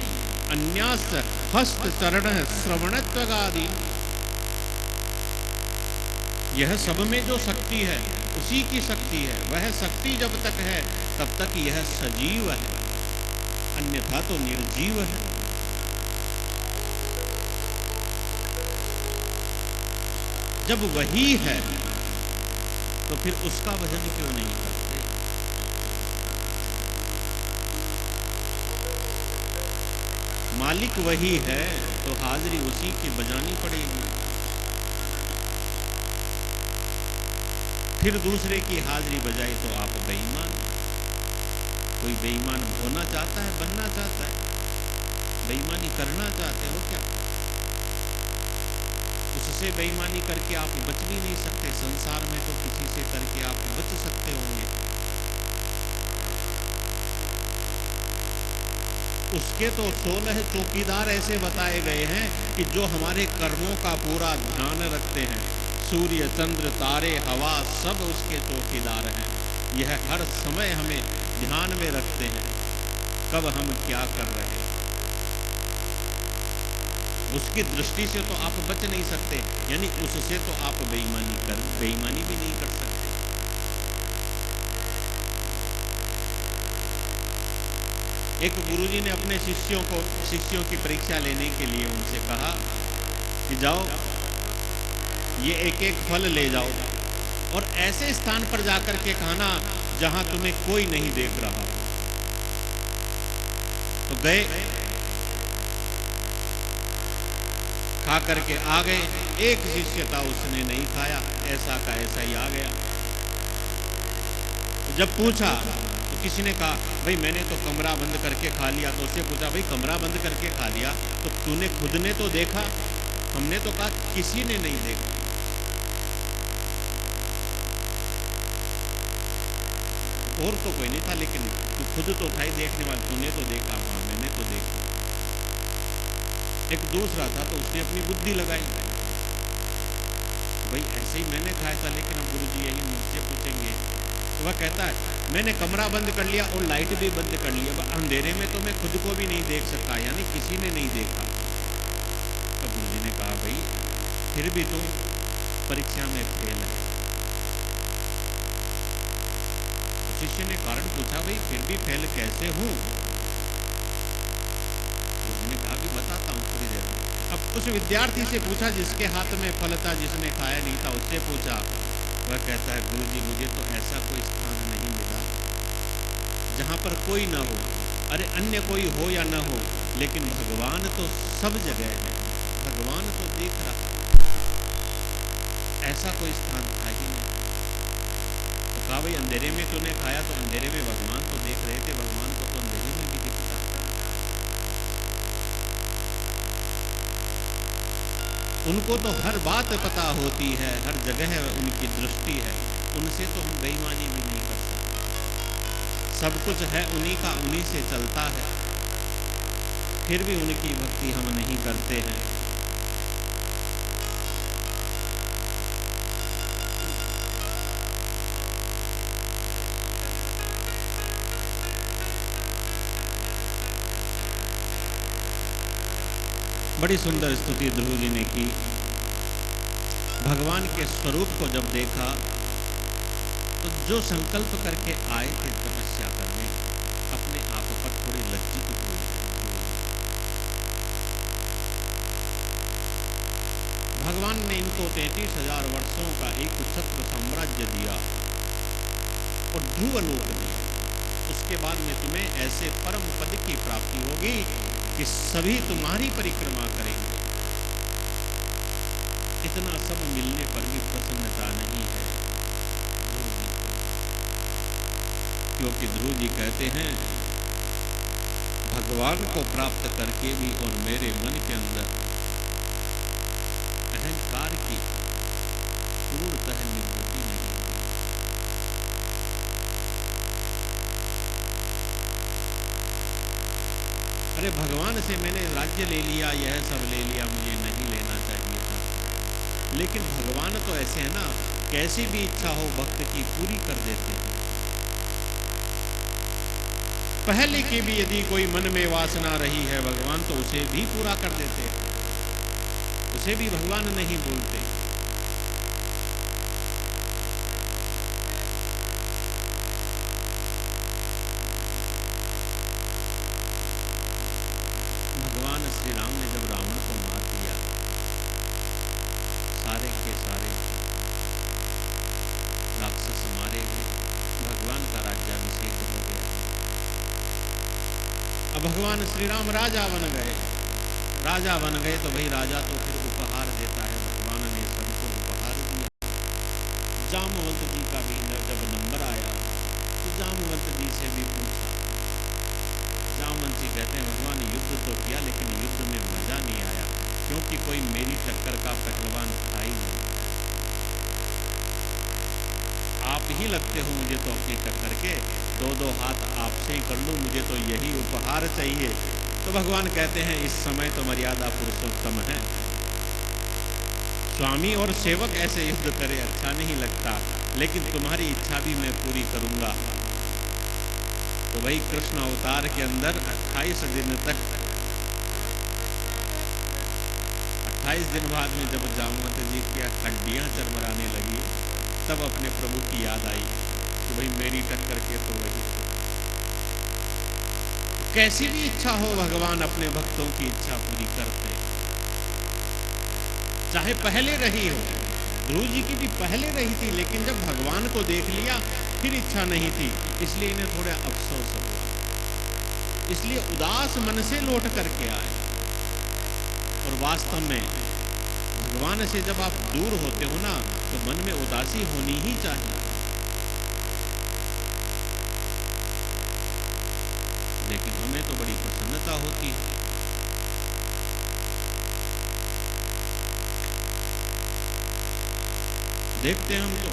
अन्यास हस्त चरण श्रवणत्वगादि, यह सब में जो शक्ति है उसी की शक्ति है। वह शक्ति जब तक है तब तक यह सजीव है, अन्यथा तो निर्जीव है। जब वही है तो फिर उसका भजन क्यों नहीं करते? मालिक वही है तो हाजिरी उसी की बजानी पड़ेगी। फिर दूसरे की हाजिरी बजाई तो आप बेईमान। कोई बेईमान होना चाहता है, बनना चाहता है, बेईमानी करना चाहते हो क्या? उससे बेईमानी करके आप बच भी नहीं सकते। संसार में तो किसी से करके आप बच सकते होंगे, उसके तो 16 चौकीदार ऐसे बताए गए हैं कि जो हमारे कर्मों का पूरा ध्यान रखते हैं। सूर्य, चंद्र, तारे, हवा सब उसके चौकीदार हैं। यह हर समय हमें ध्यान में रखते हैं कब हम क्या कर रहे हैं। उसकी दृष्टि से तो आप बच नहीं सकते, यानी उससे तो आप बेईमानी भी नहीं कर सकते। एक गुरुजी ने अपने शिष्यों की परीक्षा लेने के लिए उनसे कहा कि जाओ ये एक एक फल ले जाओ और ऐसे स्थान पर जाकर के खाना जहां तुम्हें कोई नहीं देख रहा। तो गए, खा करके आ गए। एक शिष्य था, उसने नहीं खाया, ऐसा का ऐसा ही आ गया। जब पूछा तो किसी ने कहा भाई मैंने तो कमरा बंद करके खा लिया। तो उससे पूछा भाई कमरा बंद करके खा लिया तो तूने खुद ने तो देखा? हमने तो कहा किसी ने नहीं देखा। और तो कोई नहीं था, लेकिन तू खुद तो था ही देखने वाला, तूने तो देखा। हाँ मैंने तो देखा। एक दूसरा था तो उसने अपनी बुद्धि लगाई, भाई ऐसे ही मैंने खाया था, लेकिन अब गुरुजी यही मुझसे पूछेंगे। तो वह कहता है मैंने कमरा बंद कर लिया और लाइट भी बंद कर लिया, अंधेरे में तो मैं खुद को भी नहीं देख सका, यानी किसी ने नहीं देखा। तो गुरुजी ने कहा भाई फिर भी तुम परीक्षा में फेल है। शिष्य ने कारण पूछा भाई फिर भी फेल कैसे हूं? उसने कहा कि बताता हूं थोड़ी देर में। अब उस विद्यार्थी से पूछा जिसके हाथ में फल था, जिसने खाया नहीं था, उससे पूछा। वह कहता है गुरुजी मुझे तो ऐसा कोई स्थान नहीं मिला जहां पर कोई ना हो। अरे अन्य कोई हो या ना हो, लेकिन भगवान तो सब जगह है, भगवान तो देख रहा। ऐसा कोई स्थान था ही नहीं। तो कहा भाई अंधेरे में तूने खाया तो अंधेरे में भगवान तो देख रहे थे, भगवान को तो अंधेरे में भी दिखता। उनको तो हर बात पता होती है, हर जगह उनकी दृष्टि है, उनसे तो हम बेईमानी भी नहीं कर सकते। सब कुछ है उन्हीं का, उन्हीं से चलता है, फिर भी उनकी भक्ति हम नहीं करते हैं। बड़ी सुंदर स्तुति ध्रुव जी ने की। भगवान के स्वरूप को जब देखा तो जो संकल्प करके आए थे तपस्या करने, अपने आप पर थोड़े लज्जित हुए। भगवान ने इनको 33,000 वर्षों का एक छत्र साम्राज्य दिया और ध्रुव लोक दिया। उसके बाद में तुम्हें ऐसे परम पद की प्राप्ति होगी कि सभी तुम्हारी परिक्रमा करेंगे। इतना सब मिलने पर भी प्रसन्नता नहीं है ध्रुव जी को, क्योंकि ध्रुव जी कहते हैं भगवान को प्राप्त करके भी और मेरे मन के अंदर अहंकार की पूर्णतः निवृत्ति नहीं हुई। अरे भगवान से मैंने राज्य ले लिया, यह सब ले लिया, मुझे नहीं लेना चाहिए था। लेकिन भगवान तो ऐसे है ना, कैसी भी इच्छा हो भक्त की पूरी कर देते हैं। पहले की भी यदि कोई मन में वासना रही है भगवान तो उसे भी पूरा कर देते हैं, उसे भी भगवान नहीं बोलते। भगवान श्री राम ने जब रावण को मार दिया, सारे के सारे राक्षस मारे गए, भगवान का राज्याभिषेक हो गया। अब भगवान श्री राम राजा बन गए। राजा बन गए तो भाई राजा तो फिर उपहार देता है, भगवान ने सबको उपहार दिया। जामवंत जी का भी जब नंबर आया तो जामवंत जी से भी पूछा। जामवंत जी कहते हैं भगवान युद्ध तो किया लेकिन युद्ध में मजा नहीं आया, क्योंकि कोई मेरी टक्कर का पहलवान था ही नहीं। आप ही लगते हो मुझे तो अपनी टक्कर के, दो दो हाथ आपसे ही कर लूं, मुझे तो यही उपहार चाहिए। तो भगवान कहते हैं इस समय तो मर्यादा पुरुषोत्तम है, स्वामी और सेवक ऐसे युद्ध करे अच्छा नहीं लगता, लेकिन तुम्हारी इच्छा भी मैं पूरी करूंगा। तो भाई कृष्ण अवतार के अंदर 28 दिन तक, 28 दिन बाद में जब जामवंत जी की हड्डियां चरमराने लगी, तब अपने प्रभु की याद आई कि भाई मेरी टक्कर के तो वही। कैसी भी इच्छा हो भगवान अपने भक्तों की इच्छा पूरी करते, चाहे पहले रही हो। ध्रुव जी की भी पहले रही थी, लेकिन जब भगवान को देख लिया फिर इच्छा नहीं थी, इसलिए इन्हें थोड़ा अफसोस हुआ, इसलिए उदास मन से लौट करके आए। और वास्तव में भगवान से जब आप दूर होते हो ना, तो मन में उदासी होनी ही चाहिए। लेकिन हमें तो बड़ी प्रसन्नता होती है। देखते हैं हम तो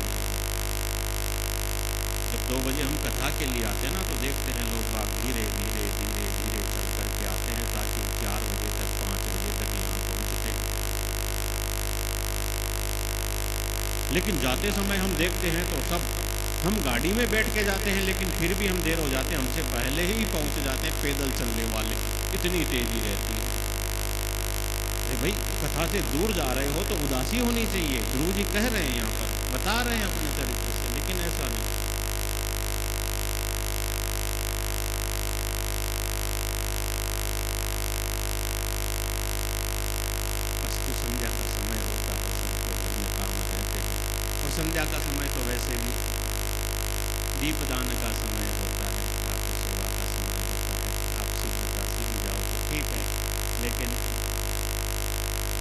जब 2 बजे हम कथा के लिए आते हैं ना, तो देखते हैं लोग बाग धीरे धीरे धीरे धीरे चल करके आते हैं, ताकि 4 बजे तक 5 बजे तक यहाँ पहुँचते हैं। लेकिन जाते समय हम देखते हैं तो सब, हम गाड़ी में बैठ के जाते हैं लेकिन फिर भी हम देर हो जाते हैं, हमसे पहले ही पहुंच जाते हैं पैदल चलने वाले, इतनी तेजी रहती है। अरे भाई कथा से दूर जा रहे हो तो उदासी होनी चाहिए। ध्रुव जी कह रहे हैं, यहाँ पर बता रहे हैं अपने चरित्र से, लेकिन ऐसा नहीं। अस्तु संध्या का समय होता है, सबको घर में काम रहते हैं, और संध्या का समय तो वैसे भी दीपदान का समय होता है, ठाकुर सेवा का समय होता है। आप शीघ्रता से भी जाओ तो ठीक है, लेकिन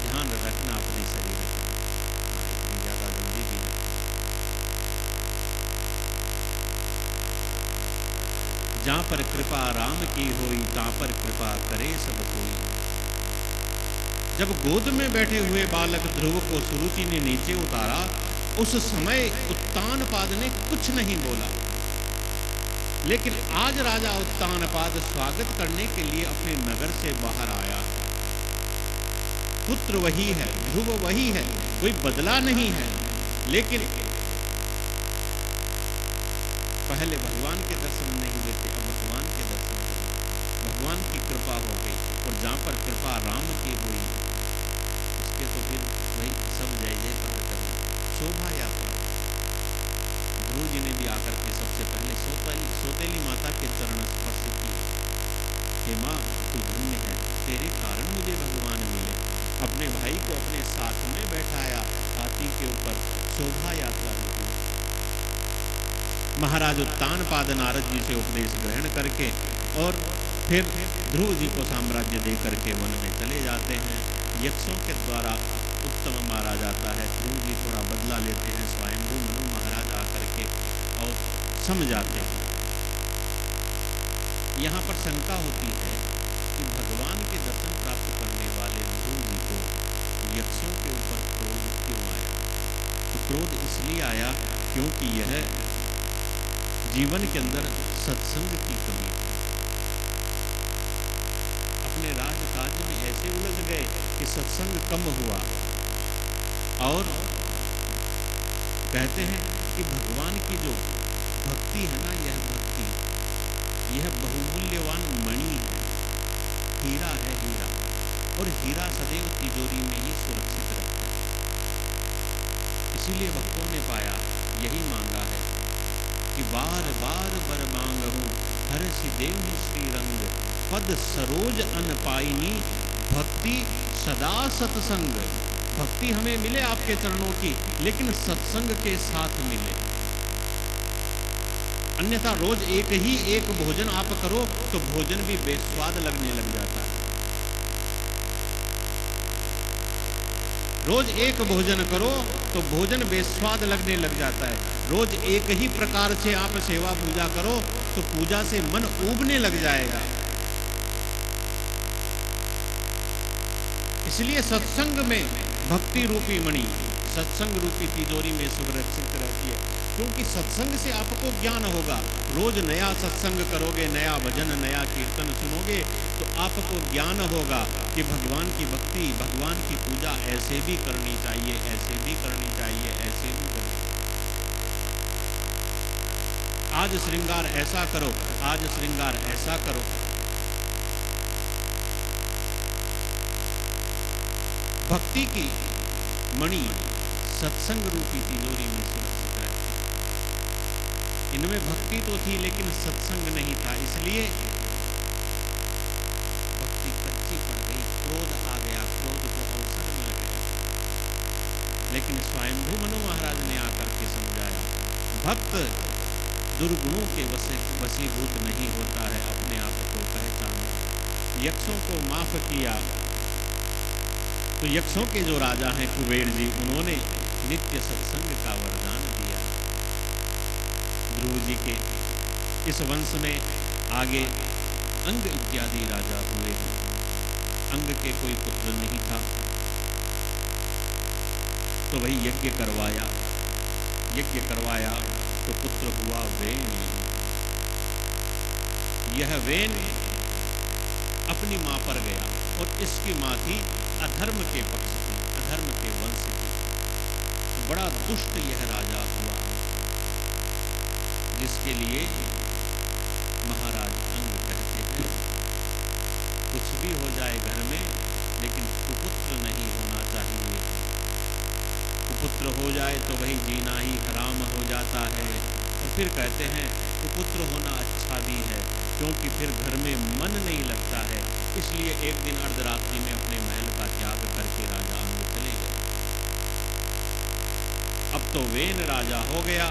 ध्यान रखना अपने शरीर का, इतनी ज़्यादा जल्दी भी नहीं। जहाँ पर कृपा राम की होई, तहाँ पर कृपा करे सब कोई। जब गोद में बैठे हुए बालक ध्रुव को सुरुचि ने नीचे उतारा, उस समय उत्तानपाद ने कुछ नहीं बोला। लेकिन आज राजा उत्तानपाद स्वागत करने के लिए अपने नगर से बाहर आया। पुत्र वही है, ध्रुव वही है, कोई बदला नहीं है। लेकिन पहले भगवान के दर्शन नहीं हुए थे, अब भगवान के दर्शन हुए, भगवान की कृपा हो गई। और जहाँ पर कृपा राम की हुई, उसके तो फिर भाई सब जय जयकार करना। शोभा यात्रा, ध्रुव जी ने भी आकर के सबसे पहले सौतेली माता के चरण स्पर्श किए। हे माँ, तू धन्य है, तेरे कारण मुझे भगवान मिले। अपने भाई को अपने साथ में बैठाया, हाथी के ऊपर शोभा यात्रा निकली। महाराज उत्तानपाद नारद जी से उपदेश ग्रहण करके और फिर ध्रुव जी को साम्राज्य दे करके वन में चले जाते हैं। यक्षों के द्वारा उत्तम मारा जाता है। ध्रुव जी थोड़ा बदला लेते हैं, स्वयंभू मनु महाराज आकर के और समझाते हैं। यहाँ पर शंका होती है कि भगवान के दर्शन प्राप्त करने वाले ध्रुव जी को यक्षों के ऊपर क्रोध क्यों आया? तो क्रोध इसलिए आया क्योंकि यह जीवन के अंदर सत्संग की कमी थी। अपने राजकाज में ऐसे उलझ गए कि सत्संग कम हुआ। और कहते हैं कि भगवान की जो भक्ति है ना, यह भक्ति, यह बहुमूल्यवान मणि है, हीरा है, हीरा। और हीरा सदैव तिजोरी में ही सुरक्षित रखता है। इसीलिए भक्तों ने पाया, यही मांगा है कि बार बार बर मांगहूं हर्षि देवहि श्री रंग, पद सरोज अन पाइनी भक्ति सदा सत्संग। भक्ति हमें मिले आपके चरणों की, लेकिन सत्संग के साथ मिले। अन्यथा रोज एक भोजन आप करो तो भोजन भी बेस्वाद लगने लग जाता है। रोज एक भोजन करो तो भोजन बेस्वाद लगने लग जाता है। रोज एक ही प्रकार से आप सेवा पूजा करो तो पूजा से मन ऊबने लग जाएगा। इसलिए सत्संग में भक्ति रूपी मणि सत्संग रूपी तिजोरी में सुरक्षित रहती है, क्योंकि सत्संग से आपको ज्ञान होगा। रोज नया सत्संग करोगे, नया भजन, नया कीर्तन सुनोगे तो आपको ज्ञान होगा कि भगवान की भक्ति, भगवान की पूजा ऐसे भी करनी चाहिए, ऐसे भी करनी चाहिए, ऐसे भी करनी चाहिए। आज श्रृंगार ऐसा करो, आज श्रृंगार ऐसा करो। भक्ति की मणि सत्संग रूपी तिजोरी में सुरक्षित रहती है। इनमें भक्ति तो थी लेकिन सत्संग नहीं था, इसलिए भक्ति कच्ची पड़ गई, क्रोध आ गया, क्रोध को अवसर मिल गया। लेकिन स्वयंभू मनु महाराज ने आकर के समझाया, भक्त दुर्गुणों के वशीभूत नहीं होता है, अपने आप को पहचानो। यक्षों को माफ किया तो यक्षों के जो राजा हैं कुबेर जी, उन्होंने नित्य सत्संग का वरदान दिया। ध्रुव जी के इस वंश में आगे अंग इत्यादि राजा हुए। अंग के कोई पुत्र नहीं था तो वही यज्ञ करवाया। यज्ञ करवाया तो पुत्र हुआ वेन। यह वेन अपनी मां पर गया और इसकी मां थी अधर्म के पक्ष की, अधर्म के वंश की। तो बड़ा दुष्ट यह राजा हुआ, जिसके लिए महाराज अंग कहते हैं, कुछ भी हो जाए घर में लेकिन कुपुत्र नहीं होना चाहिए। कुपुत्र हो जाए तो वही जीना ही हराम हो जाता है। और फिर कहते हैं कुपुत्र होना अच्छा भी है, क्योंकि फिर घर में मन नहीं लगता है। इसलिए एक दिन अर्धरात्रि में अपने महल का त्याग करके राजा अंग चले गए। अब तो वेन राजा हो गया,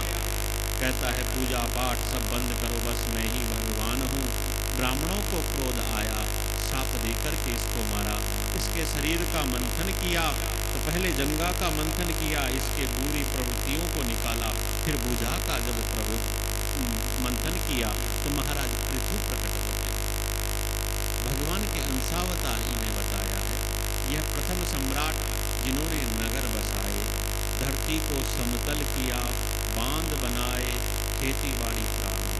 कहता है पूजा पाठ सब बंद करो, बस मैं ही भगवान हूँ। ब्राह्मणों को क्रोध आया, साप देकर के इसको मारा। इसके शरीर का मंथन किया तो पहले जंगा का मंथन किया, इसके बुरी प्रवृत्तियों को निकाला। फिर बुझा का जब मंथन किया तो महाराज पृथु प्रकट होते। भगवान के अंशावतार इन्हें बताया है। यह प्रथम सम्राट जिन्होंने नगर बसाए, धरती को समतल किया, बांध बनाए, खेती बाड़ी प्रारंभ।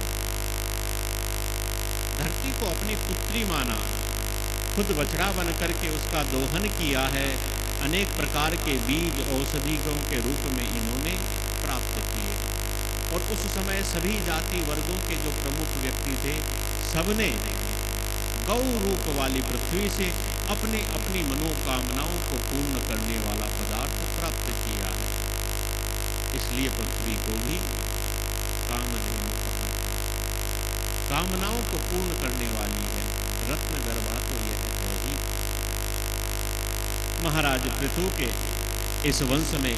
धरती को अपनी पुत्री माना, खुद बछड़ा बन करके उसका दोहन किया है। अनेक प्रकार के बीज औषधियों के रूप में इन्होंने प्राप्त किए। और उस समय सभी जाति वर्गों के जो प्रमुख व्यक्ति थे, सबने गौ रूप वाली पृथ्वी से अपने अपनी मनोकामनाओं को पूर्ण करने वाला पदार्थ प्राप्त किया है। इसलिए पृथ्वी को भी कामधेनु कहा। कामनाओं को पूर्ण करने वाली है, रत्न गर्भा तो यह है ही। महाराज पृथु के इस वंश में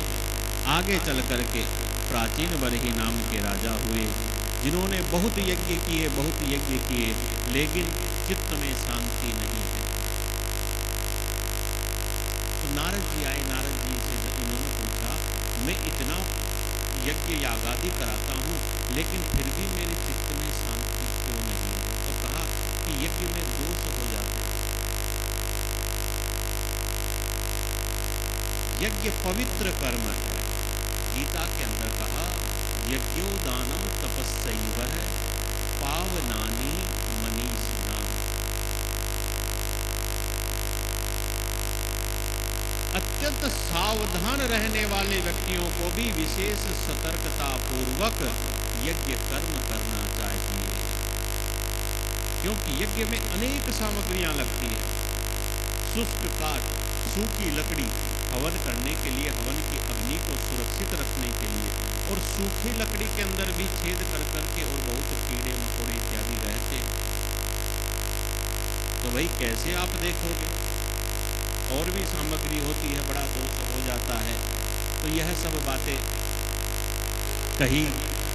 आगे चल करके प्राचीन बरही नाम के राजा हुए, जिन्होंने बहुत यज्ञ किए, बहुत यज्ञ किए, लेकिन चित्त में शांति नहीं है। तो नारद जी आए, नारद जी से इन्होंने पूछा, मैं इतना यज्ञ यागादि कराता हूँ लेकिन फिर भी मेरे चित्त में शांति क्यों नहीं है? तो कहा कि यज्ञ में दोष हो जाते हैं। यज्ञ पवित्र कर्म है। गीता के अंदर कहा, यज्ञो दानम तपस्सैव पावनानि मनीषिणाम्। अत्यंत सावधान रहने वाले व्यक्तियों को भी विशेष सतर्कता पूर्वक यज्ञ कर्म करना चाहिए, क्योंकि यज्ञ में अनेक सामग्रियां लगती है। शुष्क काठ, सूखी लकड़ी, हवन करने के लिए, हवन की अग्नि को सुरक्षित रखने के लिए, और सूखी लकड़ी के अंदर भी छेद कर करके और बहुत कीड़े मकोड़े इत्यादि रहते हैं। तो भाई कैसे आप देखोगे? और भी सामग्री होती है, बड़ा दोष हो जाता है। तो यह सब बातें कही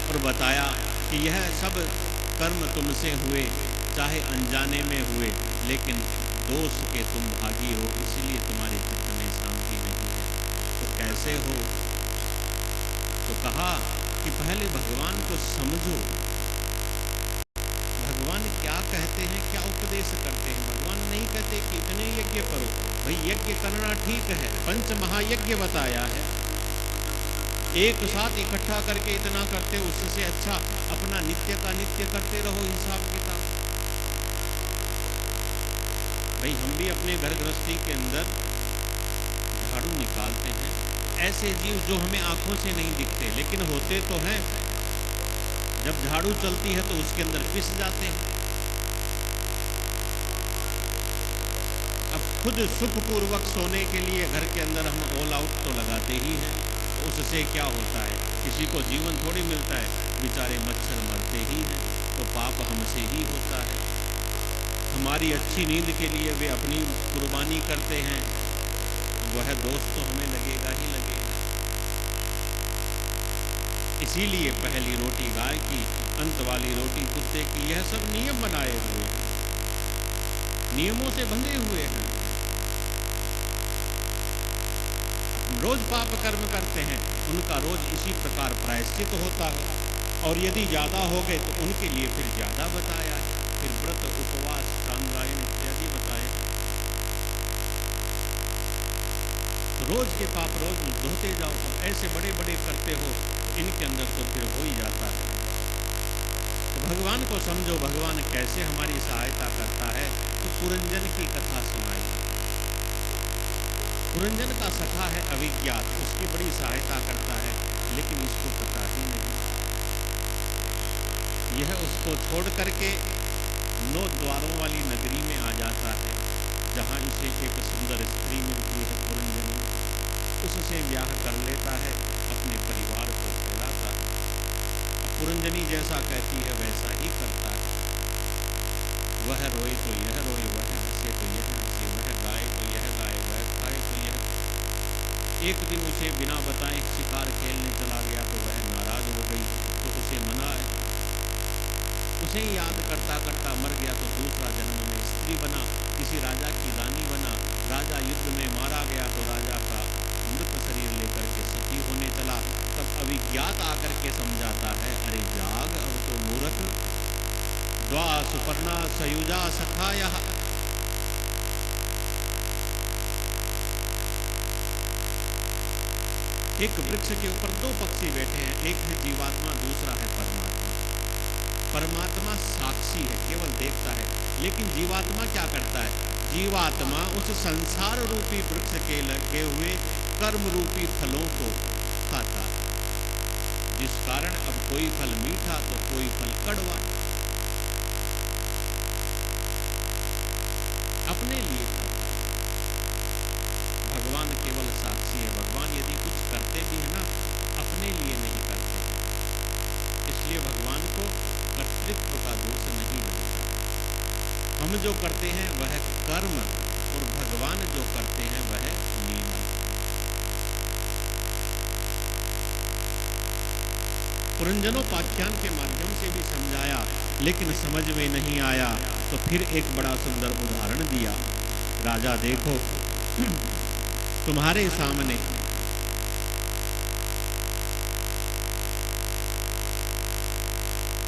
और बताया कि यह सब कर्म तुमसे हुए, चाहे अनजाने में हुए, लेकिन दोष के तुम भागी हो, इसलिए तुम्हारे चित्त में शांति नहीं है। तो कैसे हो? तो कहा कि पहले भगवान को समझो, भगवान क्या कहते हैं, क्या उपदेश करते हैं। भगवान नहीं कहते कि इतने यज्ञ करो, भाई यज्ञ करना ठीक है, पंच महायज्ञ बताया है, एक साथ इकट्ठा करके इतना करते, उससे अच्छा अपना नित्य का नित्य करते रहो हिसाब किताब। भाई हम भी अपने घर गृहस्थी के अंदर झाड़ू निकालते हैं, ऐसे जीव जो हमें आंखों से नहीं दिखते लेकिन होते तो हैं। जब झाड़ू चलती है तो उसके अंदर पिस जाते हैं। अब खुद सुखपूर्वक सोने के लिए घर के अंदर हम ऑल आउट तो लगाते ही हैं, तो उससे क्या होता है? किसी को जीवन थोड़ी मिलता है, बेचारे मच्छर मरते ही हैं, तो पाप हमसे ही होता है। हमारी अच्छी नींद के लिए वे अपनी कुर्बानी करते हैं, वह दोष तो हमें लगेगा ही लगेगा। इसीलिए पहली रोटी गाय की, अंत वाली रोटी कुत्ते की, यह सब नियम बनाए हुए हैं, नियमों से बंधे हुए हैं। रोज पाप कर्म करते हैं, उनका रोज इसी प्रकार प्रायश्चित होता है, और यदि ज्यादा हो गए तो उनके लिए फिर ज्यादा बताया है, फिर व्रत, उपवास, चांद्रायण इत्यादि बताए। तो रोज के पाप रोज धोते जाओ, अब ऐसे बड़े बड़े करते हो तो इनके अंदर तो फिर हो ही जाता है। तो भगवान को समझो, भगवान कैसे हमारी सहायता करता है। तो पुरंजन की कथा सुनाई। पुरंजन का सखा है अविज्ञात, उसकी बड़ी सहायता करता है, लेकिन इसको पता ही नहीं। यह उसको छोड़ करके 9 द्वारों वाली नगरी में आ जाता है, जहाँ इसे एक सुंदर स्त्री मिलती है पुरंजनी, उससे ब्याह कर लेता है, अपने परिवार को फैलाता है। अब पुरंजनी जैसा कहती है वैसा ही करता है। वह रोए तो यह रोए, वह हंसे तो यह हंसे, वह गाए तो यह गाए, वह खाए तो यह। एक दिन उसे बिना बताए शिकार खेलने चला गया तो वह नाराज हो गई, तो उसे मनाए। उसे याद करता करता मर गया तो दूसरा जन्म में स्त्री बना, किसी राजा की रानी बना। राजा युद्ध में मारा गया तो राजा का मृत शरीर लेकर के सती होने चला। तब अविज्ञात आकर के समझाता है, अरे जाग, अब तो मूर्ख, द्वा सुपर्णा सयुजा सखाया। एक वृक्ष के ऊपर 2 पक्षी बैठे हैं, एक है जीवात्मा, दूसरा है परमात्मा। परमात्मा साक्षी है, केवल देखता है, लेकिन जीवात्मा क्या करता है? जीवात्मा उस संसार रूपी वृक्ष के लगे हुए कर्म रूपी फलों को खाता है, जिस कारण अब कोई फल मीठा तो कोई फल कड़वा। अपने लिए खाता है। भगवान केवल साक्षी है। भगवान यदि कुछ करते भी है ना, अपने लिए नहीं करते, इसलिए भगवान को कर्तृत्व का दोष नहीं लगता। हम जो करते हैं वह कर्म, और भगवान जो करते हैं वह लीला। पुरंजनोपाख्यान के माध्यम से भी समझाया, लेकिन समझ में नहीं आया, तो फिर एक बड़ा सुंदर उदाहरण दिया। राजा देखो, तुम्हारे सामने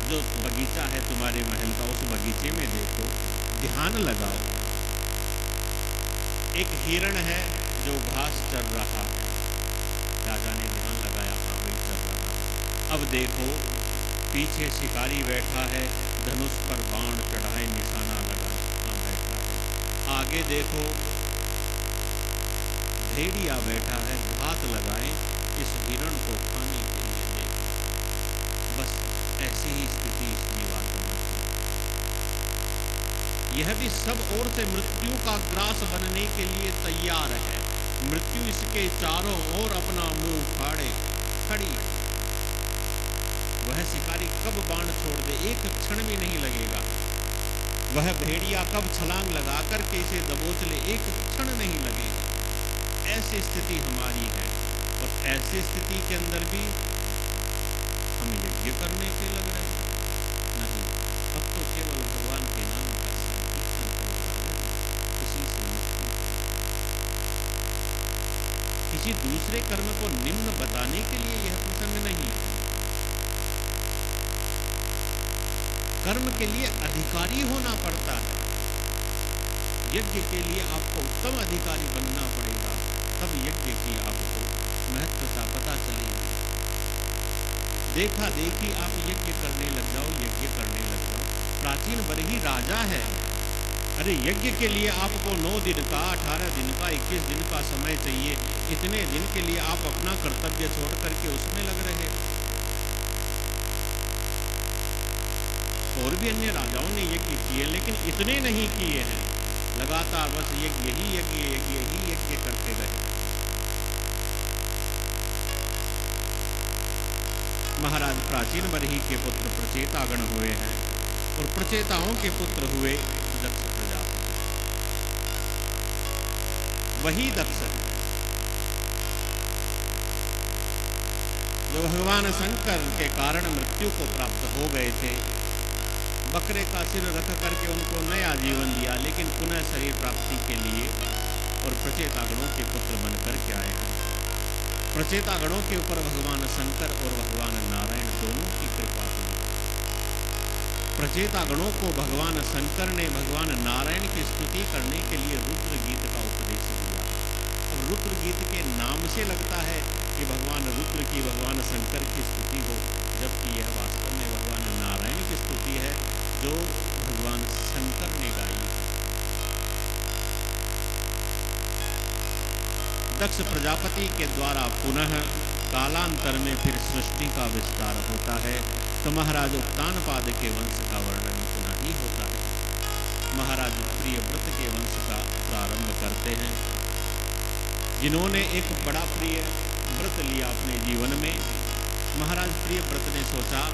जो बगीचा है तुम्हारे महल का, उस बगीचे में देखो, ध्यान लगाओ। एक हिरण है जो घास चर रहा है। राजा ने ध्यान लगाया, हाँ वही चर रहा है। अब देखो, पीछे शिकारी बैठा है, धनुष पर बाण चढ़ाए निशाना लगा बैठा है। आगे देखो, भेड़िया बैठा है, घात लगाए इस हिरण को खाने के लिए दे। बस ऐसी ही स्थिति इस जीवात्मा की। यह भी सब ओर से मृत्यु का ग्रास बनने के लिए तैयार है। मृत्यु इसके चारों ओर अपना मुंह फाड़े खड़ी। वह शिकारी कब बाण छोड़ दे, एक क्षण भी नहीं लगेगा। वह भेड़िया कब छलांग लगा करके इसे दबोच ले, एक क्षण नहीं लगेगा। ऐसी स्थिति हमारी है। और ऐसी स्थिति के अंदर भी हम यज्ञ करने के लग रहे हैं। नहीं, अब तो केवल भगवान के नाम का संकीर्तन करो राजन, उसी से मुक्ति। किसी दूसरे कर्म को निम्न बताने के लिए यह प्रसंग नहीं है। कर्म के लिए अधिकारी होना पड़ता है। यज्ञ के लिए आपको उत्तम अधिकारी बनना पड़ेगा, तब यज्ञ की आपको महत्वता पता चलेगी। देखा देखी आप यज्ञ करने लग जाओ, यज्ञ करने लग जाओ। प्राचीन बरही राजा है, अरे यज्ञ के लिए आपको 9 दिन का, 18 दिन का, 21 दिन का समय चाहिए। इतने दिन के लिए आप अपना कर्तव्य छोड़ करके उसमें लग रहे हो। और भी अन्य राजाओं ने यज्ञ किए, लेकिन इतने नहीं किए हैं। लगातार बस यज्ञ ही यज्ञ करते रहे। महाराज प्राचीन बरही के पुत्र प्रचेतागण हुए हैं, और प्रचेताओं के पुत्र हुए दक्ष प्रजापति। वही दक्ष जो भगवान शंकर के कारण मृत्यु को प्राप्त हो गए थे। बकरे का सिर रख करके उनको नया जीवन दिया, लेकिन पुनः शरीर प्राप्ति के लिए और प्रचेतागणों के पुत्र बनकर के आए हैं। प्रचेतागणों के ऊपर भगवान शंकर और भगवान नारायण दोनों की कृपा हुई। प्रचेतागणों को भगवान शंकर ने भगवान नारायण की स्तुति करने के लिए रुद्र गीत का उपदेश दिया। अब रुद्र गीत के नाम से लगता है कि भगवान रुद्र की, भगवान शंकर की स्तुति हो, जबकि यह वास्तव में भगवान नारायण की स्तुति है जो भगवान शंकर ने गाई। दक्ष प्रजापति के द्वारा पुनः कालांतर में फिर सृष्टि का विस्तार होता है, तो महाराज उत्तानपाद के वंश का वर्णन इतना ही होता है। महाराज प्रियव्रत के वंश का प्रारंभ करते हैं, जिन्होंने एक बड़ा प्रिय व्रत लिया अपने जीवन में। महाराज प्रियव्रत ने सोचा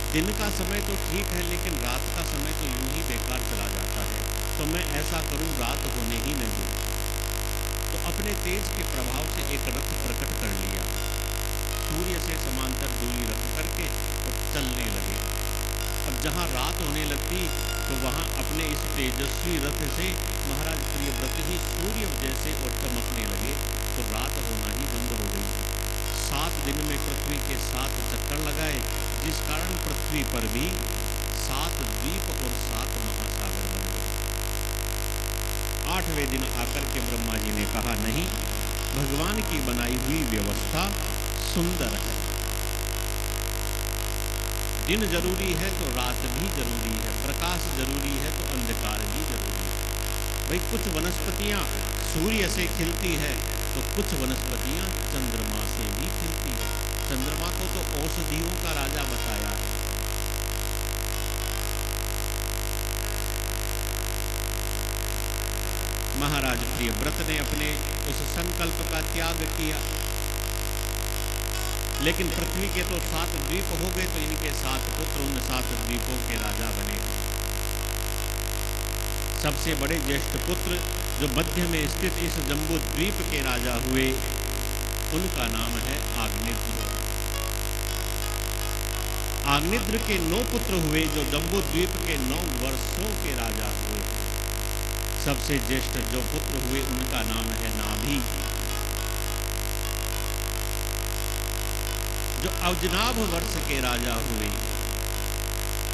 दिन का समय तो ठीक है, लेकिन रात का समय तो यूं ही बेकार चला जाता है, तो मैं ऐसा करूं रात होने ही नहीं दूं। तो अपने तेज के प्रभाव से एक रथ प्रकट कर लिया, सूर्य से समांतर दूरी रख करके और चलने लगे। अब जहां रात होने लगती तो वहां अपने इस तेजस्वी रथ से महाराज प्रियव्रत ही सूर्य जैसे और चमकने लगे, तो रात होना ही बंद हो गई। 7 दिन में पृथ्वी के 7 चक्कर लगाए, जिस कारण पृथ्वी पर भी 7 द्वीप और 7 महासागर बन गए। 8वें दिन आकर के ब्रह्मा जी ने कहा, नहीं, भगवान की बनाई हुई व्यवस्था सुंदर है। दिन जरूरी है तो रात भी जरूरी है, प्रकाश जरूरी है तो अंधकार भी जरूरी है। भाई कुछ वनस्पतियां सूर्य से खिलती है तो कुछ वनस्पतियां चंद्रमा से भी खिलती है। चंद्रमा को तो औषधियों का राजा बताया है। महाराज प्रियव्रत ने अपने उस संकल्प का त्याग किया, लेकिन पृथ्वी के तो 7 द्वीप हो गए, तो इनके 7 पुत्र उन 7 द्वीपों के राजा बने। सबसे बड़े ज्येष्ठ पुत्र जो मध्य में स्थित इस जम्बू द्वीप के राजा हुए, उनका नाम है आग्नेत्र। आग्नेत्र के 9 पुत्र हुए जो जम्बू द्वीप के 9 वर्षों के राजा हुए। सबसे ज्येष्ठ जो पुत्र हुए उनका नाम है नाभि। जो अवजनाभ वर्ष के राजा हुए,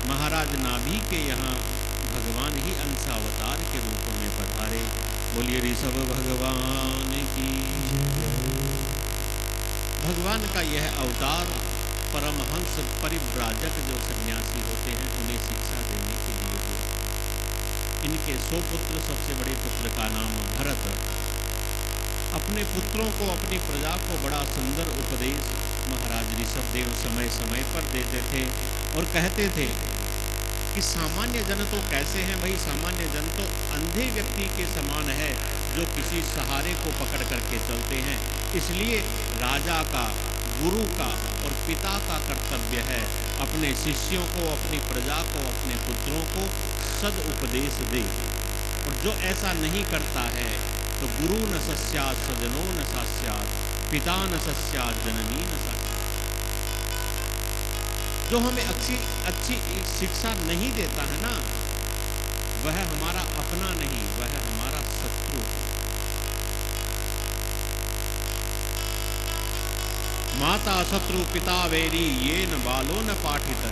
महाराज नाभि के यहाँ भगवान ही अंशावतार के रूप में पधारे। बोलिए ऋषभ भगवान की। भगवान का यह अवतार परमहंस परिव्राजक जो सन्यासी होते हैं उन्हें शिक्षा देने के लिए हुआ। इनके 100 पुत्र, सबसे बड़े पुत्र का नाम भरत, अपने पुत्रों को, अपनी प्रजा को बड़ा सुंदर उपदेश महाराज ऋषभदेव समय समय पर देते थे और कहते थे कि सामान्य जन तो कैसे हैं भाई, सामान्य जन तो अंधे व्यक्ति के समान है जो किसी सहारे को पकड़ करके चलते हैं। इसलिए राजा का, गुरु का और पिता का कर्तव्य है अपने शिष्यों को, अपनी प्रजा को, अपने पुत्रों को सद उपदेश दे। और जो ऐसा नहीं करता है तो गुरु न सस्यात् सजनो न सास्यात्, पिता न सस्यात् जननी न सास्यात्। जो हमें अच्छी शिक्षा नहीं देता है ना, वह हमारा अपना नहीं, वह हमारा शत्रु है। माता शत्रु पिता वैरी, ये न बालो न पाठित,